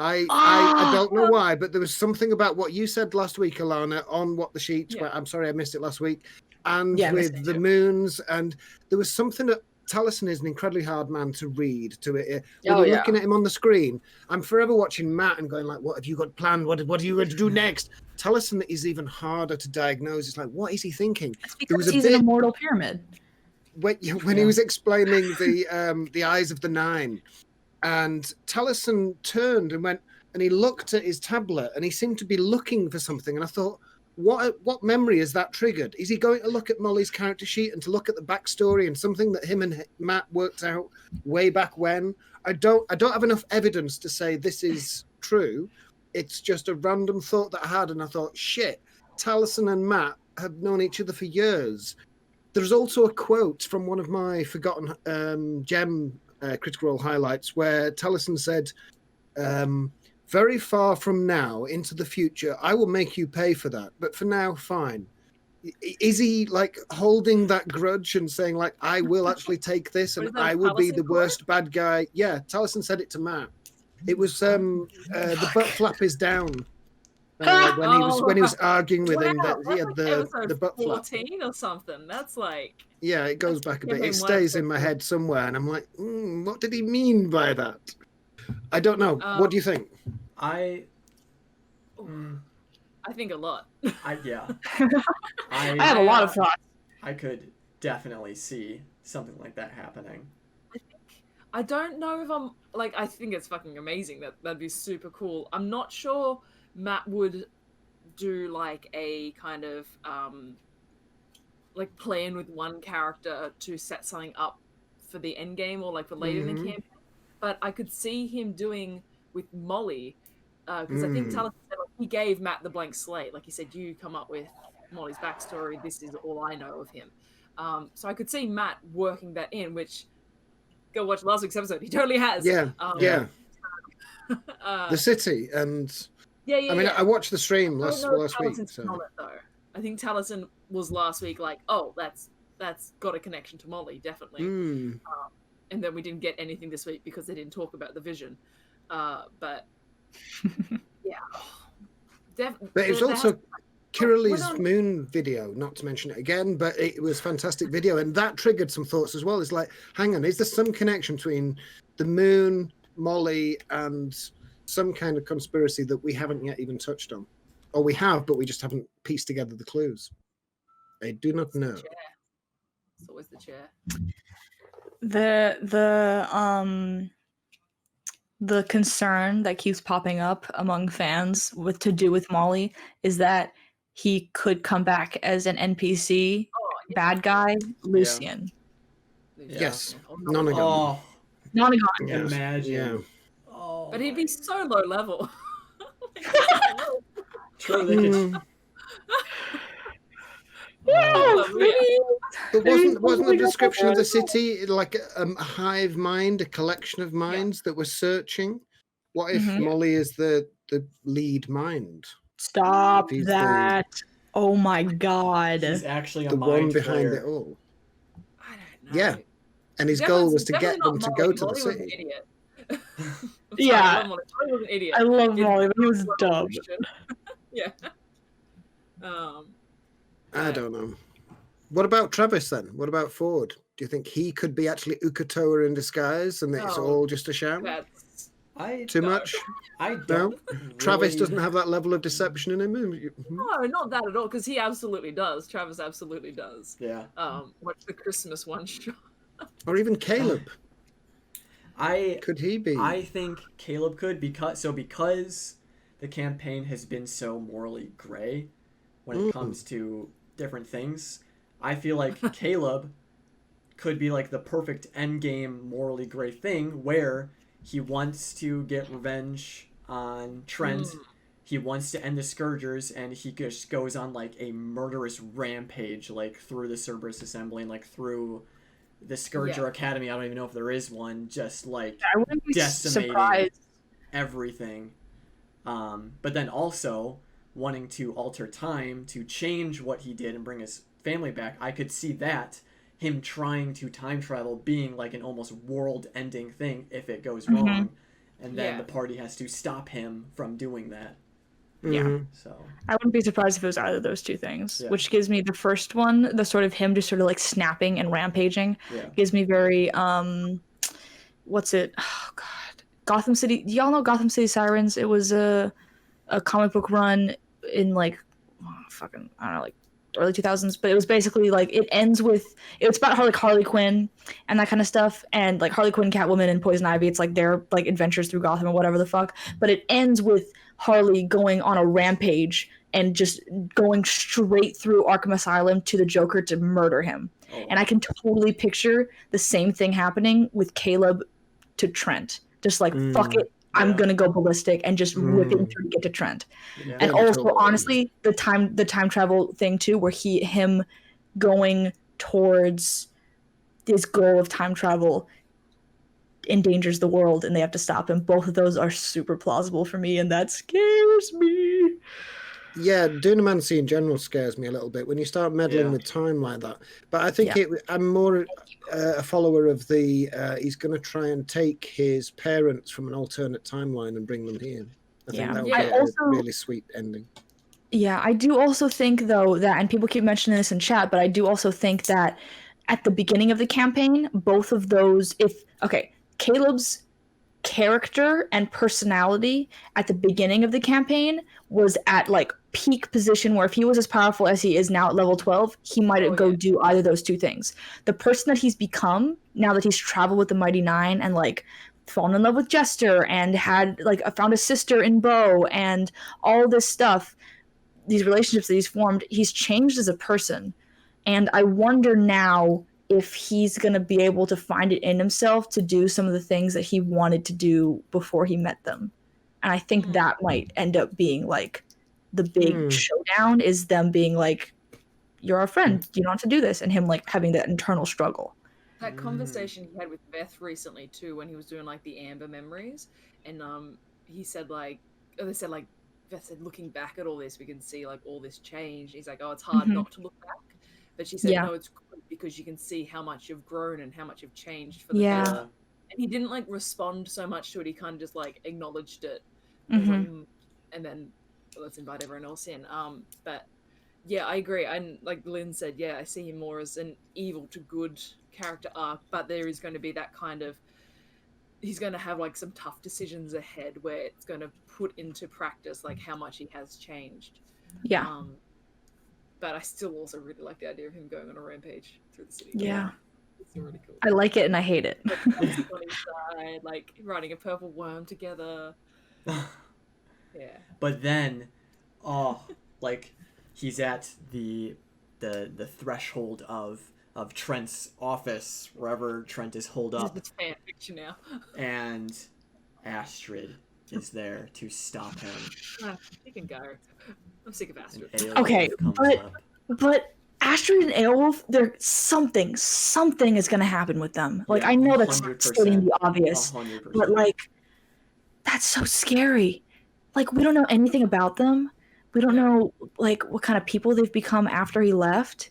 I don't know why, but there was something about what you said last week, Alana, on What the Sheets. Where, I'm sorry I missed it last week. And with the moons, and there was something that Taliesin is an incredibly hard man to read. When you're looking at him on the screen, I'm forever watching Matt and going like, "What have you got planned? What are you going to do next?" Taliesin is even harder to diagnose. It's like, what is he thinking? It's because he's an immortal pyramid. When he was explaining the eyes of the nine. And Taliesin turned and went, and he looked at his tablet, and he seemed to be looking for something. And I thought, what memory is that triggered? Is he going to look at Molly's character sheet and to look at the backstory and something that him and Matt worked out way back when? I don't have enough evidence to say this is true. It's just a random thought that I had, and I thought, shit, Taliesin and Matt have known each other for years. There's also a quote from one of my forgotten gem Critical Role highlights where Taliesin said, "Very far from now into the future, I will make you pay for that. But for now, fine." Is he like holding that grudge and saying like, "I will actually take this and I will be the worst bad guy"? Yeah, Taliesin said it to Matt. It was the butt flap is down. When he was arguing with him, that the butt flap 14 or something. That's like it goes back a bit. It stays in my head somewhere, and I'm like, what did he mean by that? I don't know. What do you think? I think a lot. I have a lot of thoughts. I could definitely see something like that happening. I don't know if I'm like. I think it's fucking amazing. That'd be super cool. I'm not sure Matt would do like a kind of like plan with one character to set something up for the end game or like for later in the campaign, but I could see him doing with Molly because I think Taliesin said like, he gave Matt the blank slate. Like he said, "You come up with Molly's backstory. This is all I know of him." So I could see Matt working that in. Which go watch last week's episode. He totally has. The city and. I mean, I watched the stream last week. So. I think Taliesin was last week like, "Oh, that's got a connection to Molly, definitely." And then we didn't get anything this week because they didn't talk about the vision. But yeah, but it was also Kirili's moon video, not to mention it again, but it was fantastic video, and that triggered some thoughts as well. It's like, hang on, is there some connection between the moon, Molly, and some kind of conspiracy that we haven't yet even touched on, or we have, but we just haven't pieced together the clues? I do not know. It's always the chair. The concern that keeps popping up among fans to do with Molly is that he could come back as an NPC bad guy, Lucian. Yes, Nonagon. Nonagon. Yes. Imagine. Yeah. But he'd be so low level. True, they could. But wasn't the description of the city like a hive mind, a collection of minds that were searching? What if Molly is the lead mind? Stop that! Oh my god! He's actually a the mind one behind player. it all. I don't know. Yeah, and his goal was to get them to go to the Molly was an city. idiot. Yeah. Molly was an idiot. I love Molly, but he was dumb. Yeah. I don't know. What about Travis then? What about Ford? Do you think he could be actually Ukatoa in disguise and it's all just a sham? Too much? I don't. No? Travis doesn't have that level of deception in him? No, not that at all, because he absolutely does. Travis absolutely does. Yeah. Watch the Christmas one shot. Or even Caleb. Could he be? I think Caleb could because the campaign has been so morally gray when it comes to different things. I feel like Caleb could be like the perfect endgame morally gray thing where he wants to get revenge on Trent. he wants to end the Scourgers, and he just goes on like a murderous rampage, like through the Cerberus Assembly and like through the Scourger Academy. I don't even know if there is one. Just like I wouldn't be decimating surprised. everything. But then also wanting to alter time to change what he did and bring his family back. I could see that, him trying to time travel being like an almost world-ending thing if it goes wrong, and then the party has to stop him from doing that. Yeah. So I wouldn't be surprised if it was either of those two things, which gives me the first one, the sort of him just sort of like snapping and rampaging, gives me very, what's it? Oh, God. Gotham City. Do y'all know Gotham City Sirens? It was a comic book run in like, I don't know, like early 2000s, but it was basically like, it ends with, it's about Harley Quinn and that kind of stuff, and like Harley Quinn, Catwoman, and Poison Ivy. It's like their like adventures through Gotham or whatever the fuck, but it ends with Harley going on a rampage and just going straight through Arkham Asylum to the Joker to murder him. And I can totally picture the same thing happening with Caleb to Trent. Just like, fuck it, I'm gonna go ballistic and just whipping through to get to Trent. And also, honestly, the time travel thing too, where him going towards his goal of time travel endangers the world and they have to stop him. Both of those are super plausible for me, and that scares me. Yeah, Dunamancy in general scares me a little bit when you start meddling with time like that. But I think I'm more a follower of the he's going to try and take his parents from an alternate timeline and bring them here. I think that would be a really sweet ending. Yeah, I do also think, though, that, and people keep mentioning this in chat, but I do also think that at the beginning of the campaign, both of those, Caleb's character and personality at the beginning of the campaign was at like peak position, where if he was as powerful as he is now at level 12, he might do either of those two things. The person that he's become now that he's traveled with the Mighty Nine and like fallen in love with Jester and had like found a sister in Bo and all this stuff, these relationships that he's formed, he's changed as a person. And I wonder now if he's going to be able to find it in himself to do some of the things that he wanted to do before he met them. And I think that might end up being like the big showdown, is them being like, you're our friend, you don't have to do this, and him like having that internal struggle. That conversation he had with Beth recently too, when he was doing like the Amber memories, and he said like, they said like, Beth said, looking back at all this, we can see like all this change. He's like, oh, it's hard not to look back. But she said, no, it's good because you can see how much you've grown and how much you've changed for the better. And he didn't like respond so much to it. He kind of just like acknowledged it. And, and then let's invite everyone else in. But yeah, I agree. And like Lynn said, I see him more as an evil to good character arc. But there is going to be that kind of, he's going to have like some tough decisions ahead where it's going to put into practice like how much he has changed. But I still also really like the idea of him going on a rampage through the city. It's really cool. I like it and I hate it. Like riding a purple worm together. But then, like he's at the threshold of Trent's office, wherever Trent is holed up. It's fan fiction now. And Astrid is there to stop him. He can go. I'm sick of Astrid. Okay, but Astrid and Aelwolf, something is gonna happen with them. Like I know that's stating the obvious, 100%. But like that's so scary. Like we don't know anything about them. We don't know like what kind of people they've become after he left.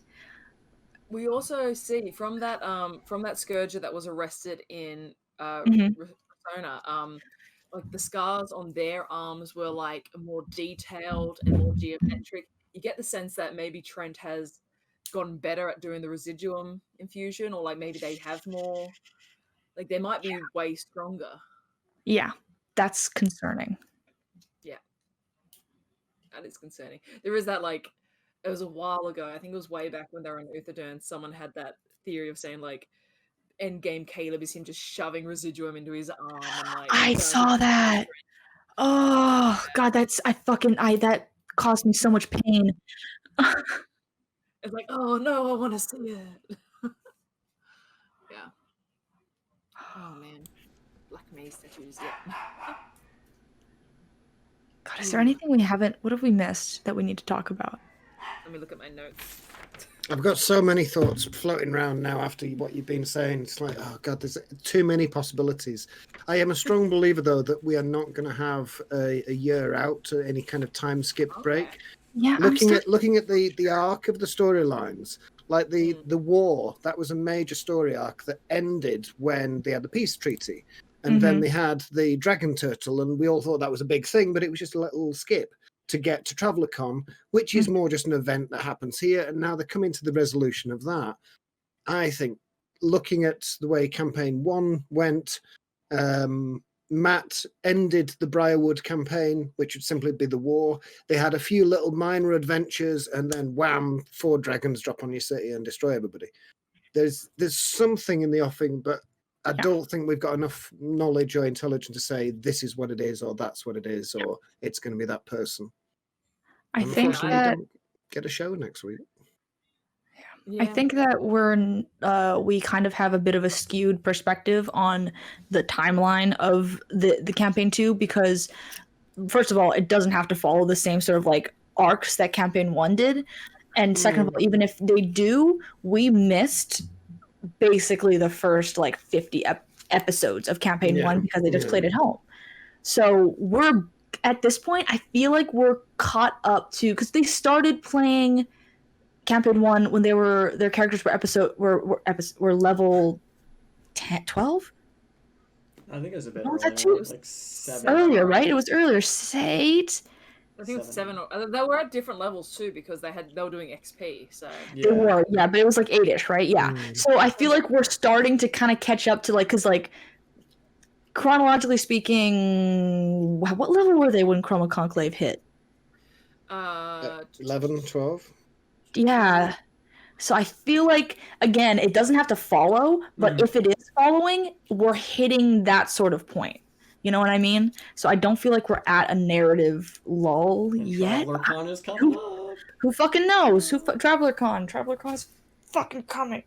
We also see from that Scourger that was arrested in Persona, like the scars on their arms were like more detailed and more geometric. You get the sense that maybe Trent has gotten better at doing the residuum infusion, or like maybe they have more, like they might be way stronger. Yeah, that's concerning. Yeah, that is concerning. There is that, like, it was a while ago, I think it was way back when they were in Utherdurn, someone had that theory of saying like Endgame Caleb is him just shoving residuum into his arm. And, like, I saw that. Oh God, that caused me so much pain. It's like, oh no, I want to see it. Yeah. Oh man, Black Maze tattoos. Yeah. God, Is there anything we haven't? What have we missed that we need to talk about? Let me look at my notes. I've got so many thoughts floating around now after what you've been saying. It's like, oh God, there's too many possibilities. I am a strong believer, though, that we are not going to have a year out, any kind of time skip break. Yeah, Looking at the arc of the storylines, like the war, that was a major story arc that ended when they had the peace treaty, and then they had the dragon turtle, and we all thought that was a big thing, but it was just a little skip to get to TravellerCon, which is more just an event that happens here, and now they're coming to the resolution of that. I think, looking at the way campaign 1 went, Matt ended the Briarwood campaign, which would simply be the war. They had a few little minor adventures, and then wham, 4 dragons drop on your city and destroy everybody. There's something in the offing, but I don't think we've got enough knowledge or intelligence to say this is what it is, or that's what it is, or it's going to be that person. I think Unfortunately, that don't get a show next week. I think that we kind of have a bit of a skewed perspective on the timeline of the campaign 2, because first of all, it doesn't have to follow the same sort of like arcs that campaign 1 did, and second of all, even if they do, we missed basically the first like 50 episodes of campaign 1 because they just played at home. So we're at this point, I feel like we're caught up to, because they started playing campaign 1 when their characters were level 10, 12. I think it was a bit What was earlier, that too? like 7. Earlier, right? It was earlier. 8. I think it was 7. They were at different levels too because they were doing XP. So They were, but it was like 8ish, right? Yeah. So I feel like we're starting to kind of catch up to like, because like chronologically speaking, what level were they when Chroma Conclave hit? 11, 12. Yeah. So I feel like, again, it doesn't have to follow, but if it is following, we're hitting that sort of point. You know what I mean? So I don't feel like we're at a narrative lull yet. TravellerCon is coming up. Who fucking knows? TravellerCon. TravellerCon is fucking coming.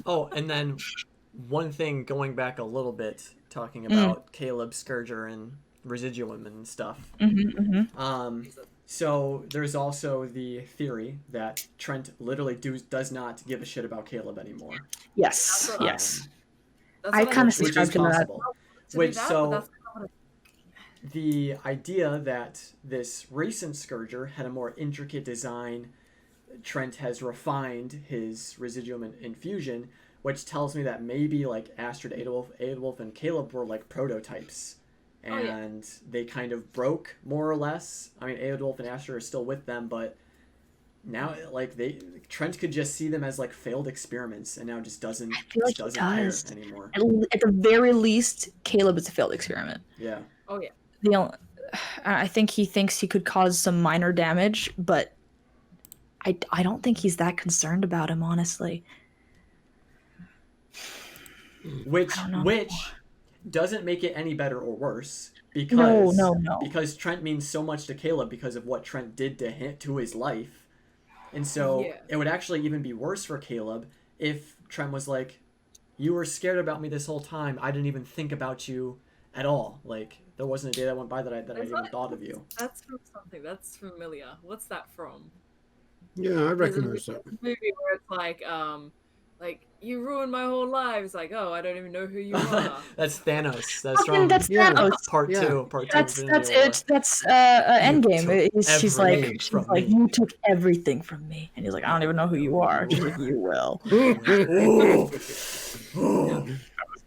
Oh, and then one thing going back a little bit, talking about Caleb, Scourger, and Residuum and stuff. So there's also the theory that Trent literally does not give a shit about Caleb anymore. Yes. That's I kind of which is subscribe to that. possible. The idea that this recent Scourger had a more intricate design, Trent has refined his Residuum and Infusion, which tells me that maybe like Astrid, Aedwulf, and Caleb were like prototypes. And they kind of broke, more or less. I mean, Aedwulf and Astrid are still with them, but now like Trent could just see them as like failed experiments, and now just doesn't care anymore. At the very least, Caleb is a failed experiment. Yeah. Oh yeah. I think he thinks he could cause some minor damage, but I don't think he's that concerned about him, honestly. Which doesn't make it any better or worse, because because Trent means so much to Caleb because of what Trent did to his life. And so it would actually even be worse for Caleb if Trent was like, you were scared about me this whole time. I didn't even think about you at all. Like, there wasn't a day that went by that I even thought of you. That's from something. That's familiar. What's that from? Yeah, I recognize that. Movie where it's like you ruined my whole life. It's like, oh, I don't even know who you are. That's Thanos. That's from Thanos. Part 2. That's it. That's Endgame. She's like, you took everything from me, and he's like, I don't even know who you are. She's like, you will.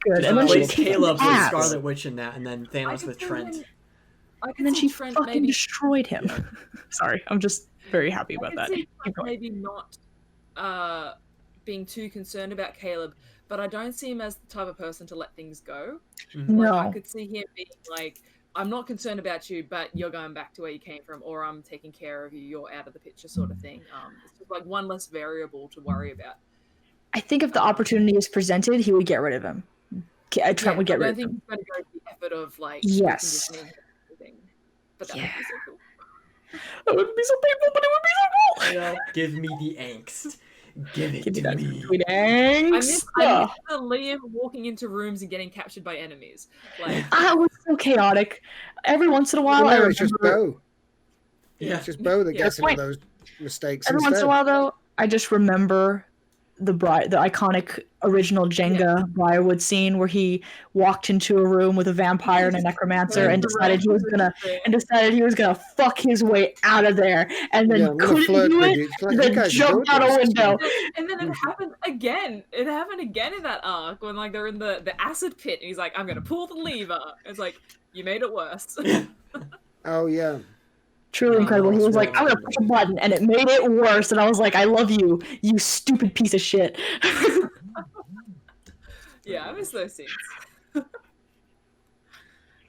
Good. And then she Caleb with Scarlet Witch in that, and then Thanos with Trent. And then she fucking destroyed him. Yeah. Sorry, I'm just very happy about that. Maybe not being too concerned about Caleb, but I don't see him as the type of person to let things go. No. I could see him being like, I'm not concerned about you, but you're going back to where you came from, or I'm taking care of you, you're out of the picture sort of thing. It's just like one less variable to worry about. I think if the opportunity is presented, he would get rid of him. Trent would get rid of him. I don't think he's going to go to the effort of like yes. But that would be so cool. That would be so painful, but it would be so cool. Yeah. Give me the angst. Give it to me. Sweet angst. I miss the Liam walking into rooms and getting captured by enemies. Like it was so chaotic. every once in a while, I Well, no, it's just remember. Bo. Yeah. It's just Bo that Yeah. gets into Point. those mistakes Every once in instead. a while, though, I just remember the iconic original Jenga Briarwood scene where he walked into a room with a vampire and a necromancer and decided he was gonna fuck his way out of there, and then Yeah, I'm gonna couldn't flirt do with it, you. It's like, and you then guys are jumped out a doing this. window. And then it happened again. It happened again in that arc when like they're in the acid pit and he's like, I'm gonna pull the lever. It's like, you made it worse. Oh yeah. Truly incredible. He that's was like, right. I'm gonna push a button, and it made it worse. And I was like, I love you, you stupid piece of shit. Yeah, I miss those scenes. Oh,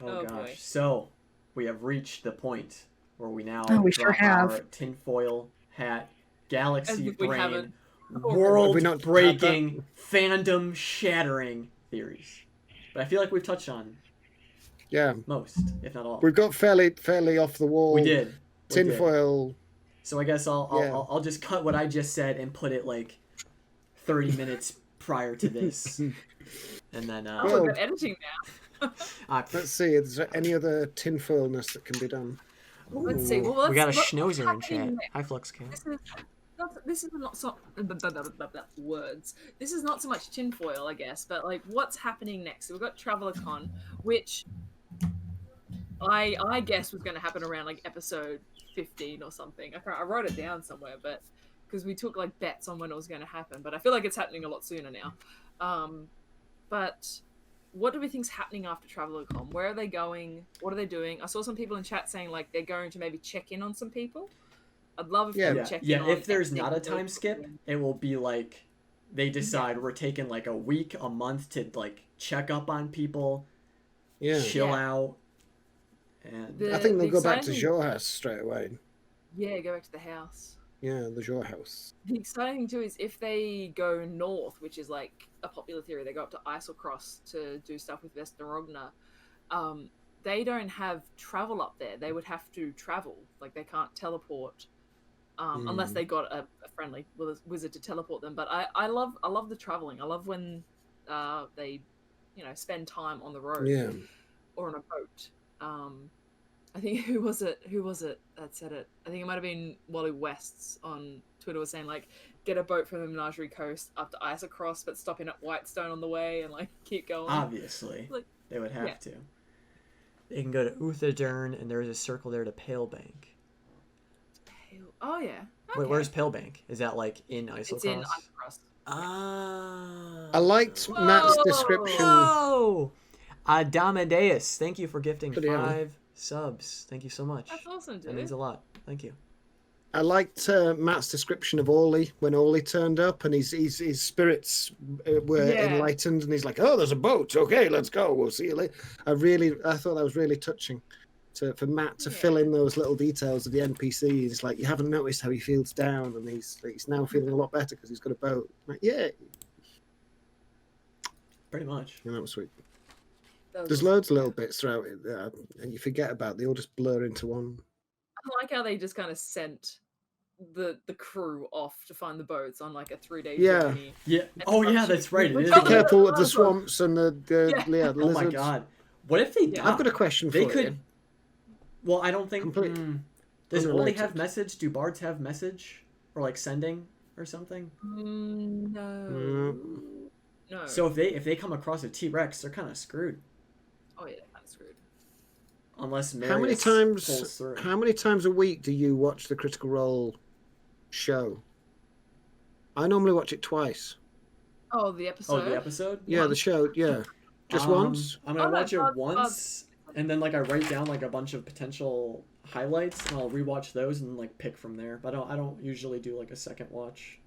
Oh, gosh. boy. So we have reached the point where we now Oh, we sure drop have. our tinfoil hat, As galaxy if we brain, haven't. world-breaking, fandom-shattering theories. But I feel like we've touched on Yeah. most, if not all. We've got fairly off the wall. We did. We did. Tinfoil. So I guess I'll just cut what I just said and put it like 30 minutes prior to this, and then Oh, Well- we've got editing now. Let's see. Is there any other tinfoilness that can be done? Let's see. Well, we got a what's schnauzer in happening chat. next? Hi, Fluxcam. This is not so words. This is not so much tinfoil, I guess, but like what's happening next? So we've got TravelerCon, which I guess was going to happen around like episode 15 or something. I wrote it down somewhere, but because we took like bets on when it was going to happen, but I feel like it's happening a lot sooner now. But what do we think's happening after TravelerCon? Where are they going? What are they doing? I saw some people in chat saying like they're going to maybe check in on some people. I'd love if they would check in on If there's everything not a that they're time skip, doing. it will be like they decide we're taking like a week, a month to like check up on people, Yeah. chill Yeah. out, and The- I think they'll the go back to exciting- Joe House straight away. Yeah, go back to the house. Yeah, the Joe House. The exciting thing too is if they go north, which is like a popular theory, they go up to Islecross to do stuff with Vestarogna. They don't have travel up there. They would have to travel. Like they can't teleport unless they got a friendly wizard to teleport them. But I love the traveling. I love when they spend time on the road Yeah. or on a boat. I think who was it that said it? I think it might have been Wally Wests on Twitter was saying like get a boat from the Menagerie Coast up to Islecross, but stop in at Whitestone on the way and like keep going. obviously Like, they would have yeah. to. They can go to Uthadern, and there's a circle there to Palebank. Oh yeah. Wait, Okay. where's Palebank? Is that like in Islecross? It's in Islecross. Ah. I liked Matt's Whoa! description. Whoa! Adamadeus, thank you for gifting Bloody hell. 5 subs. Thank you so much. That's awesome, That means dude. a lot. Thank you. I liked Matt's description of Orly when Orly turned up and his spirits were Yeah. enlightened and he's like, oh, there's a boat. Okay, let's go. We'll see you later. I thought that was really touching for Matt to fill in those little details of the NPCs. Like, you haven't noticed how he feels down and he's now feeling a lot better because he's got a boat. Like, yeah. Pretty much. And that was sweet. That was There's awesome. loads of little bits throughout it and you forget about. They all just blur into one. I like how they just kind of sent the crew off to find the boats on like a 3-day Yeah. journey. Yeah. Oh yeah, that's right. It is. Oh, Be careful of the oh, swamps and the Yeah. the Oh my lizards. god. What if they? Yeah. I've got a question for They you. could. Well, I don't think. Complete- Does Oli have unrelated. message? Do bards have message or like sending or something? No. No. So if they come across a T-Rex, they're kind of screwed. Oh yeah, kind of screwed. Unless How many Marius pulls times? through. How many times a week do you watch the Critical Role show? I normally watch it twice. Oh, the episode. Oh, the episode? Yeah, the Once. show. Yeah, just once. I'm gonna Oh, no, watch it but- once, and then like I write down like a bunch of potential highlights, and I'll rewatch those and like pick from there. But I don't usually do like a second watch.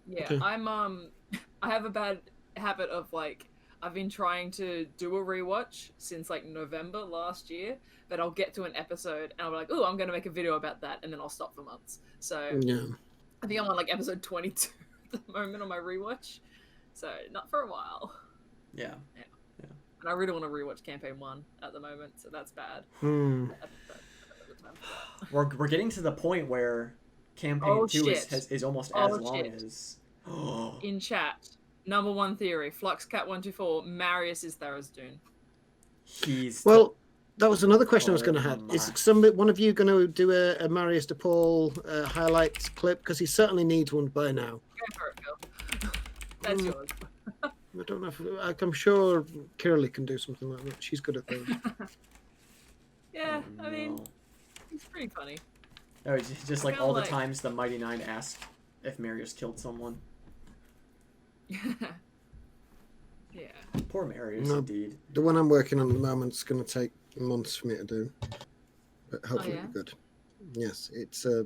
Yeah, Okay. I'm I have a bad habit of like I've been trying to do a rewatch since like November last year, but I'll get to an episode and I'll be like, oh, I'm gonna make a video about that, and then I'll stop for months. So Yeah. I think I'm on like episode 22 at the moment on my rewatch, so not for a while. Yeah. And I really want to rewatch Campaign 1 at the moment, so that's bad. We're getting to the point where campaign Oh, 2 shit. is almost Oh, as long shit. as. In chat, number 1 theory, FluxCat124, Marius is Tharizdun. He's Well, That was another question I was going to have. my. Is one of you going to do a Marius DePaul highlights clip? Because he certainly needs one by now. Go for it, Phil. That's yours. I don't know if I'm sure Kirli can do something like that. She's good at those. Yeah, Oh, I mean, no. it's pretty funny. Oh, it's just like Kinda all the like- times the Mighty Nine asked if Marius killed someone. Yeah. Poor Marius, No. indeed. The one I'm working on at the moment is going to take months for me to do, but hopefully yeah? it'll be good. Yes, it's a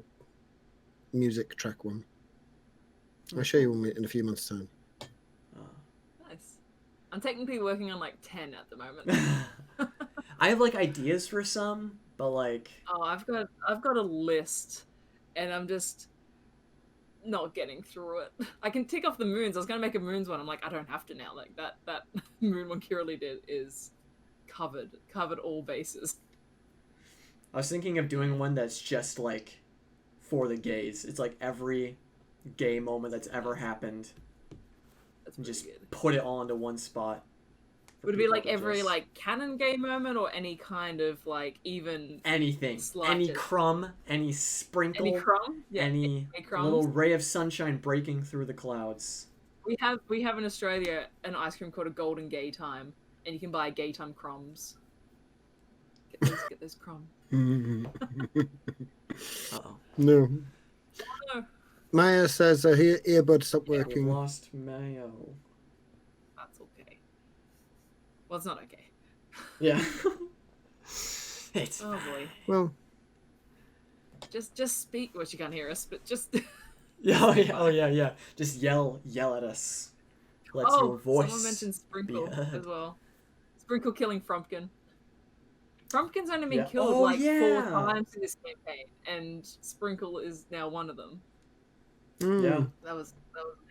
music track one. I'll show you one in a few months' time. Nice. I'm technically working on like 10 at the moment. I have like ideas for some, but like Oh, I've got a list, and I'm just not getting through it. I can tick off the moons. I was gonna make a moons one. I'm like, I don't have to now. Like that moon one Kirli did is covered all bases. I was thinking of doing one that's just like for the gays. It's like every gay moment that's ever happened, That's and pretty just good. put it all into one spot. for Would it be people like to every just- like canon gay moment or any kind of like even anything, any slightest- crumb, any sprinkle, any crumb? Yeah, any crumbs. little ray of sunshine breaking through the clouds. We have in Australia an ice cream called a golden gay time, and you can buy gay time crumbs. Get those crumbs. Uh-oh. No. No, Maya says her earbud stopped We've working. lost Mayo. that's okay. Well, it's not okay. Yeah. It's Oh boy. Well, Just speak. Well, she can't hear us, but just. yeah, oh yeah. Just yell at us. Let your voice. Someone mentioned Sprinkle be heard. as well. Sprinkle killing Frumpkin. Frumpkin's only been Yeah. killed Oh, like 4 yeah. times in this campaign, and Sprinkle is now one of them. Yeah. That was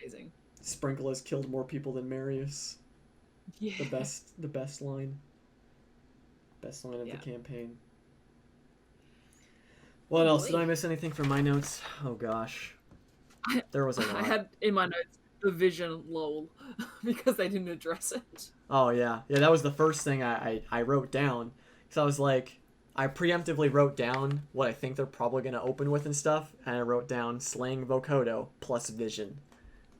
amazing. Sprinkle has killed more people than Marius. Yeah. The best line. Best line of Yeah. the campaign. What else? Did Boy. I miss anything from my notes? Oh gosh. There was a lot. I had in my notes the vision lol because they didn't address it. Oh yeah. Yeah, that was the first thing I wrote down. Because I was like, I preemptively wrote down what I think they're probably going to open with and stuff. And I wrote down slaying Vokodo plus vision.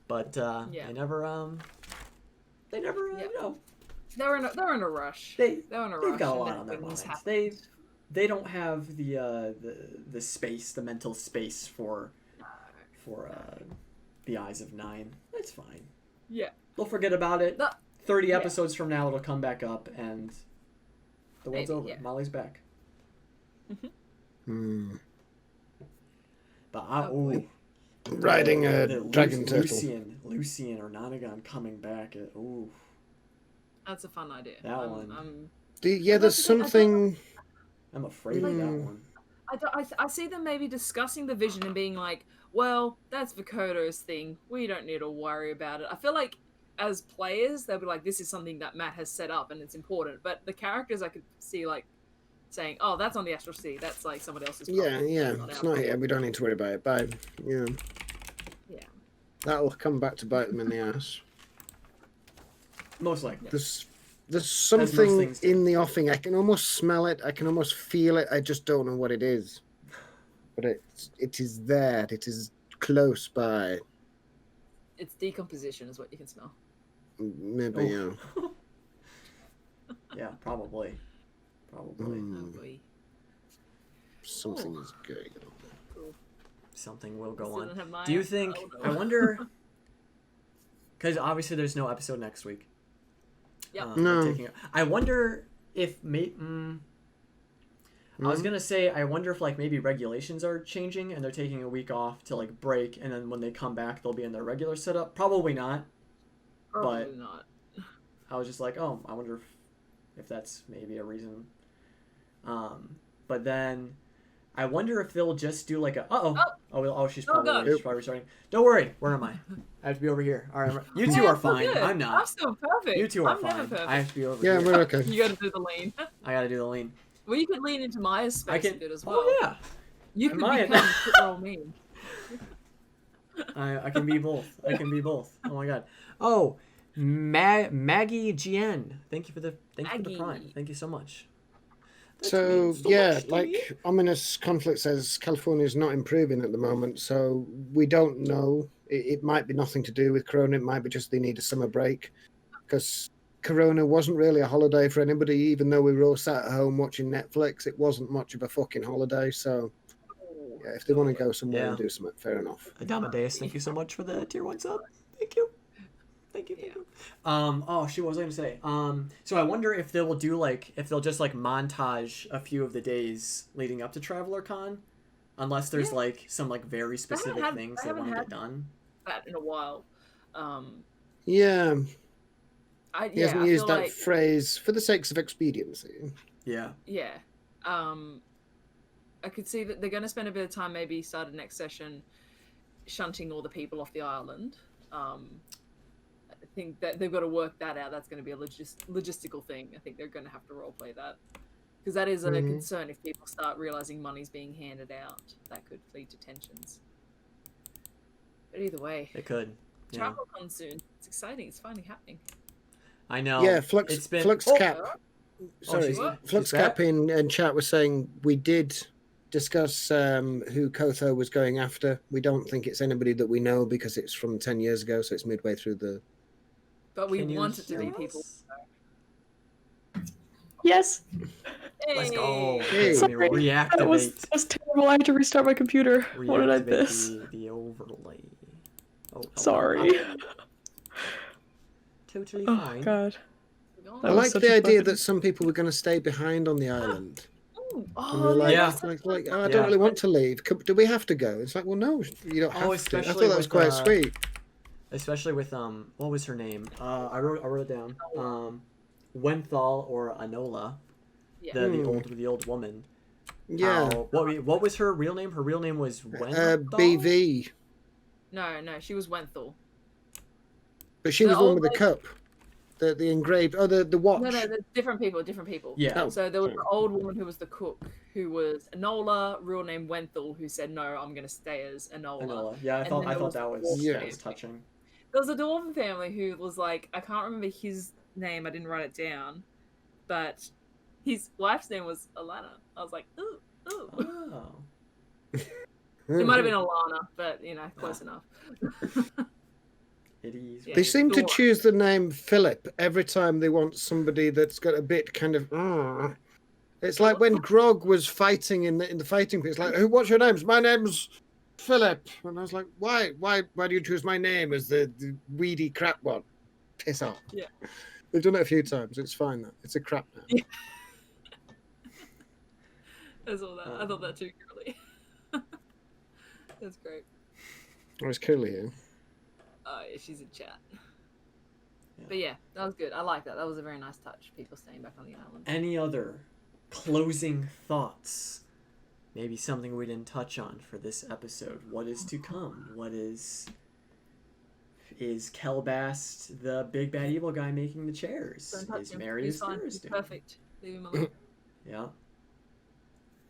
But Yeah. they never, Yeah. you know, They're in a rush. they've They're in a rush. got a and lot then on their things minds. happen. They don't have the space, the mental space for the Eyes of Nine. That's fine. Yeah. They'll forget about it. That- 30 yeah. episodes from now, it'll come back up, and the world's Maybe, over. yeah. Molly's back. Hmm. But Oh, boy. Riding a the dragon turtle. Lucian or Nonagon coming back. Ooh, That's a fun idea. That one. Yeah, there's That's the thing, I don't- something. I'm afraid of that Mm. one. I see them maybe discussing the vision and being like, well, that's Vokodo's thing. We don't need to worry about it. I feel like as players, they'll be like, this is something that Matt has set up and it's important. But the characters I could see like saying, oh, that's on the Astral Sea. That's like somebody else's problem. Yeah, not it's our not problem." here. We don't need to worry about it. Bye. Yeah. Yeah. That'll come back to bite them in the ass. Most likely. There's most something things do. in the offing. I can almost smell it. I can almost feel it. I just don't know what it is. But it is there. It is close by. It's decomposition is what you can smell. Maybe, yeah. Yeah, probably. Probably. Mm. Oh, boy. Something Oh. is going on. Cool. Something will go Still on. don't have my- Do you think? oh, no. I wonder. Because obviously there's no episode next week. Yep. No. I wonder if I was Mhm. gonna say I wonder if like maybe regulations are changing and they're taking a week off to like break, and then when they come back they'll be in their regular setup. Probably not. Probably but- not. I was just like, oh, I wonder if that's maybe a reason. But then I wonder if they'll just do like a she's Oh, probably God. she's probably restarting. Don't worry, where am I? I have to be over here. All right, you two Yeah, are I'm still fine. good. I'm not. I'm still perfect. You two are I'm never fine. perfect. I have to be over Yeah, here. we're okay. You got to do the lean. I gotta do the lean. Well, you could lean into Maya's I space can. a bit as well. Oh yeah, You could Maya- become crit roll mean. I can be both. I can be both. Oh my god. Oh, Maggie GN. Thank you for the Maggie. prime. Thank you so much. So means so yeah, much to me. like ominous conflict says, California is not improving at the moment. So we don't know. It might be nothing to do with Corona. It might be just they need a summer break, because Corona wasn't really a holiday for anybody. Even though we were all sat at home watching Netflix, it wasn't much of a fucking holiday. So yeah, if they want to go somewhere and Yeah. do something, fair enough. Adamadeus, thank you so much for the tier 1 sub. Thank you. Thank you. Oh shoot, what was I gonna say? So I wonder if they will do if they'll just montage a few of the days leading up to Traveler Con, unless there's some very specific things they want to get done. That in a while. Yeah, he I hasn't used feel that like, phrase for the sakes of expediency. Yeah. Yeah. I could see that they're going to spend a bit of time, maybe start a next session, shunting all the people off the island. I think that they've got to work that out. That's going to be a logistical thing. I think they're going to have to roleplay that. Because that is a concern. If people start realizing money's being handed out, that could lead to tensions. But either way, It could. Yeah. Travel Con soon. It's exciting. It's finally happening. I know. Yeah, Flux It's been... Cap. Sorry, Flux Cap in chat was saying we did discuss who Kotho was going after. We don't think it's anybody that we know because it's from 10 years ago, so it's midway through the... But we want it to be people. Yes. Hey. Let's go. Hey. Let me reactivate. That was terrible. I had to restart my computer. What did I miss? The overlay. Oh, sorry. Totally Oh fine. god. I like the idea that some people were going to stay behind on the island. And they're like, I don't really want to leave. Do we have to go? It's like, well, no, you don't have to. I thought that was quite sweet. Especially with what was her name? I wrote it down. Wenthal or Anola, the old woman. Yeah. What was her real name? Her real name was Wenthal? BV. No, she was Wenthal. But she was the one with the cup. The engraved, the watch. No, different people. Yeah. Oh, so there was the old woman who was the cook, who was Enola, real name Wenthal, who said, no, I'm going to stay as Enola. Yeah, I thought that was touching. There was a dwarven family who was like, I can't remember his name, I didn't write it down, but his wife's name was Alana. I was like, ooh. Oh. It might have been Alana, but, close enough. It is. They seem to choose the name Philip every time they want somebody that's got a bit kind of... It's like when Grog was fighting in the fighting pit. It's like, what's your names? My name's Philip. And I was like, why do you choose my name as the weedy crap one? Piss off. Yeah. They've done it a few times. It's fine now. It's a crap now. Yeah. I saw that. I thought that too, Curly. That's great. Oh, it's Curly here. Yeah, she's in chat. Yeah. But yeah, that was good. I like that. That was a very nice touch. People staying back on the island. Any other closing thoughts? Maybe something we didn't touch on for this episode. What is to come? What is Kelbast the big bad evil guy making the chairs? Is Marius Thursday? Perfect. Leave him alone. Yeah.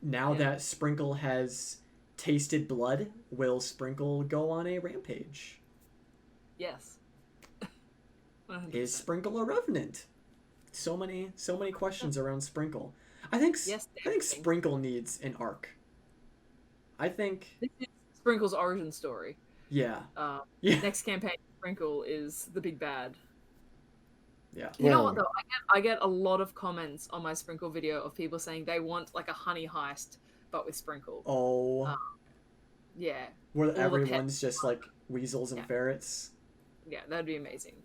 Now that Sprinkle has tasted blood, will Sprinkle go on a rampage? Yes. 100%. Is Sprinkle a revenant? So many questions around Sprinkle. I think Sprinkle needs an arc. I think this is Sprinkle's origin story. Yeah. Next campaign, Sprinkle is the big bad. Yeah. You know what though? I get a lot of comments on my Sprinkle video of people saying they want like a honey heist, but with Sprinkle. Oh. Yeah. Where everyone's just like weasels and ferrets. Yeah, that'd be amazing.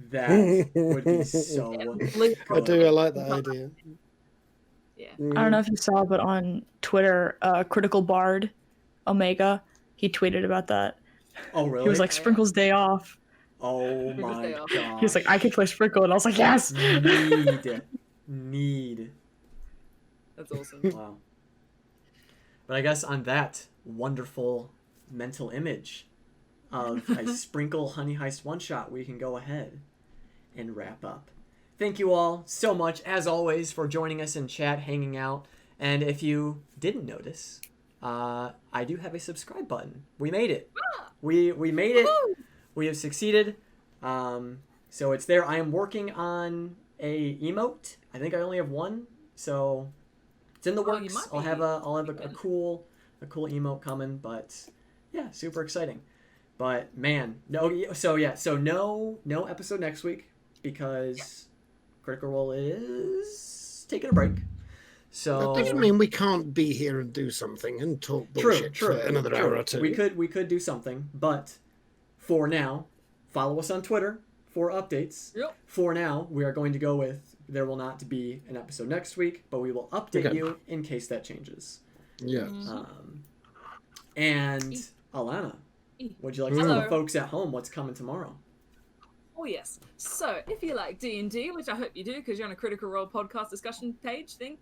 That would be so good. I like that idea. Yeah. I don't know if you saw, but on Twitter, Critical Bard Omega, he tweeted about that. Oh, really? He was like, Sprinkle's day off. Oh my god. He was like, I could play Sprinkle, and I was like, yes! Need. That's awesome. Wow. But I guess on that wonderful mental image of a Sprinkle Honey Heist one-shot, we can go ahead and wrap up. Thank you all so much, as always, for joining us in chat, hanging out. And if you didn't notice, I do have a subscribe button. We made it. We made it. We have succeeded. So it's there. I am working on a emote. I think I only have one, so it's in the Oh, you works. might I'll be have a even. cool emote coming, but yeah, super exciting. But man, no no episode next week because Critical Role is taking a break. So That doesn't mean we can't be here and do something and talk bullshit for another hour or two. We could do something, but for now, follow us on Twitter for updates. Yep. For now, we are going to go with there will not be an episode next week, but we will update you in case that changes. Yeah. And Alana, would you like to Hello. tell the folks at home what's coming tomorrow? Oh yes. So if you like D&D, which I hope you do because you're on a Critical Role podcast discussion page thing,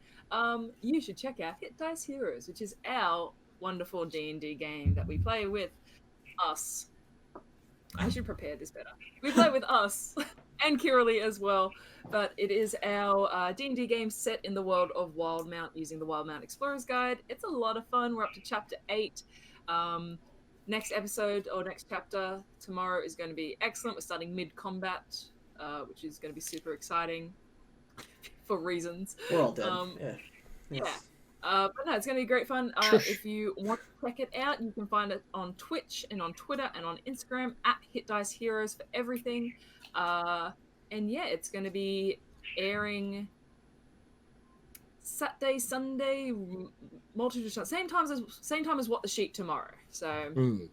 you should check out Hit Dice Heroes, which is our wonderful D&D game that we play with us. I should prepare this better. We play with us and Kiralee as well, but it is our D&D game set in the world of Wildmount using the Wildmount Explorer's Guide. It's a lot of fun. We're up to chapter 8. Next episode or next chapter tomorrow is going to be excellent. We're starting mid-combat, which is going to be super exciting for reasons. We're all dead. Yeah. But no, it's going to be great fun. If you want to check it out, you can find it on Twitch and on Twitter and on Instagram at Hit Dice Heroes for everything. And yeah, it's going to be airing Saturday, Sunday, multiple same time as What the Sheep tomorrow. So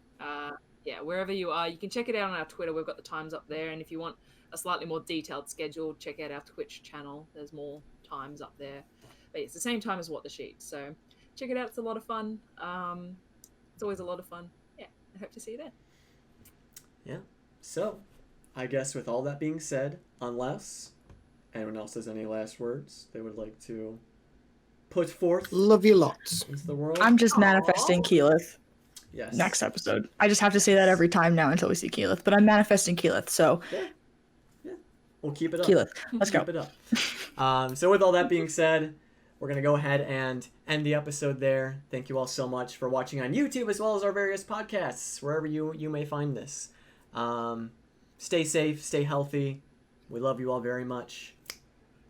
yeah, wherever you are, you can check it out on our Twitter. We've got the times up there, and if you want a slightly more detailed schedule, check out our Twitch channel. There's more times up there. But it's the same time as What the Sheep. So check it out. It's a lot of fun. It's always a lot of fun. Yeah, I hope to see you there. Yeah. So, I guess with all that being said, unless anyone else has any last words they would like to put forth Love you lots. into the world. I'm just manifesting Keyleth. Yes. Next episode. I just have to say that every time now until we see Keyleth. But I'm manifesting Keyleth, so Yeah. We'll keep it up. Keyleth. Let's go. Keep it up. So with all that being said, we're going to go ahead and end the episode there. Thank you all so much for watching on YouTube as well as our various podcasts, wherever you may find this. Stay safe, stay healthy. We love you all very much.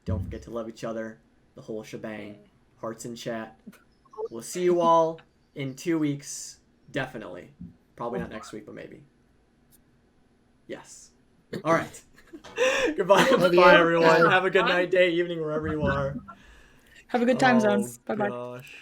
Don't forget to love each other. The whole shebang. Hearts in chat. We'll see you all in 2 weeks. Definitely. Probably not next week, but maybe. Yes. All right. Goodbye. Bye, everyone. Have a good night, day, evening, wherever you are. Have a good time, zones. Bye-bye. Gosh.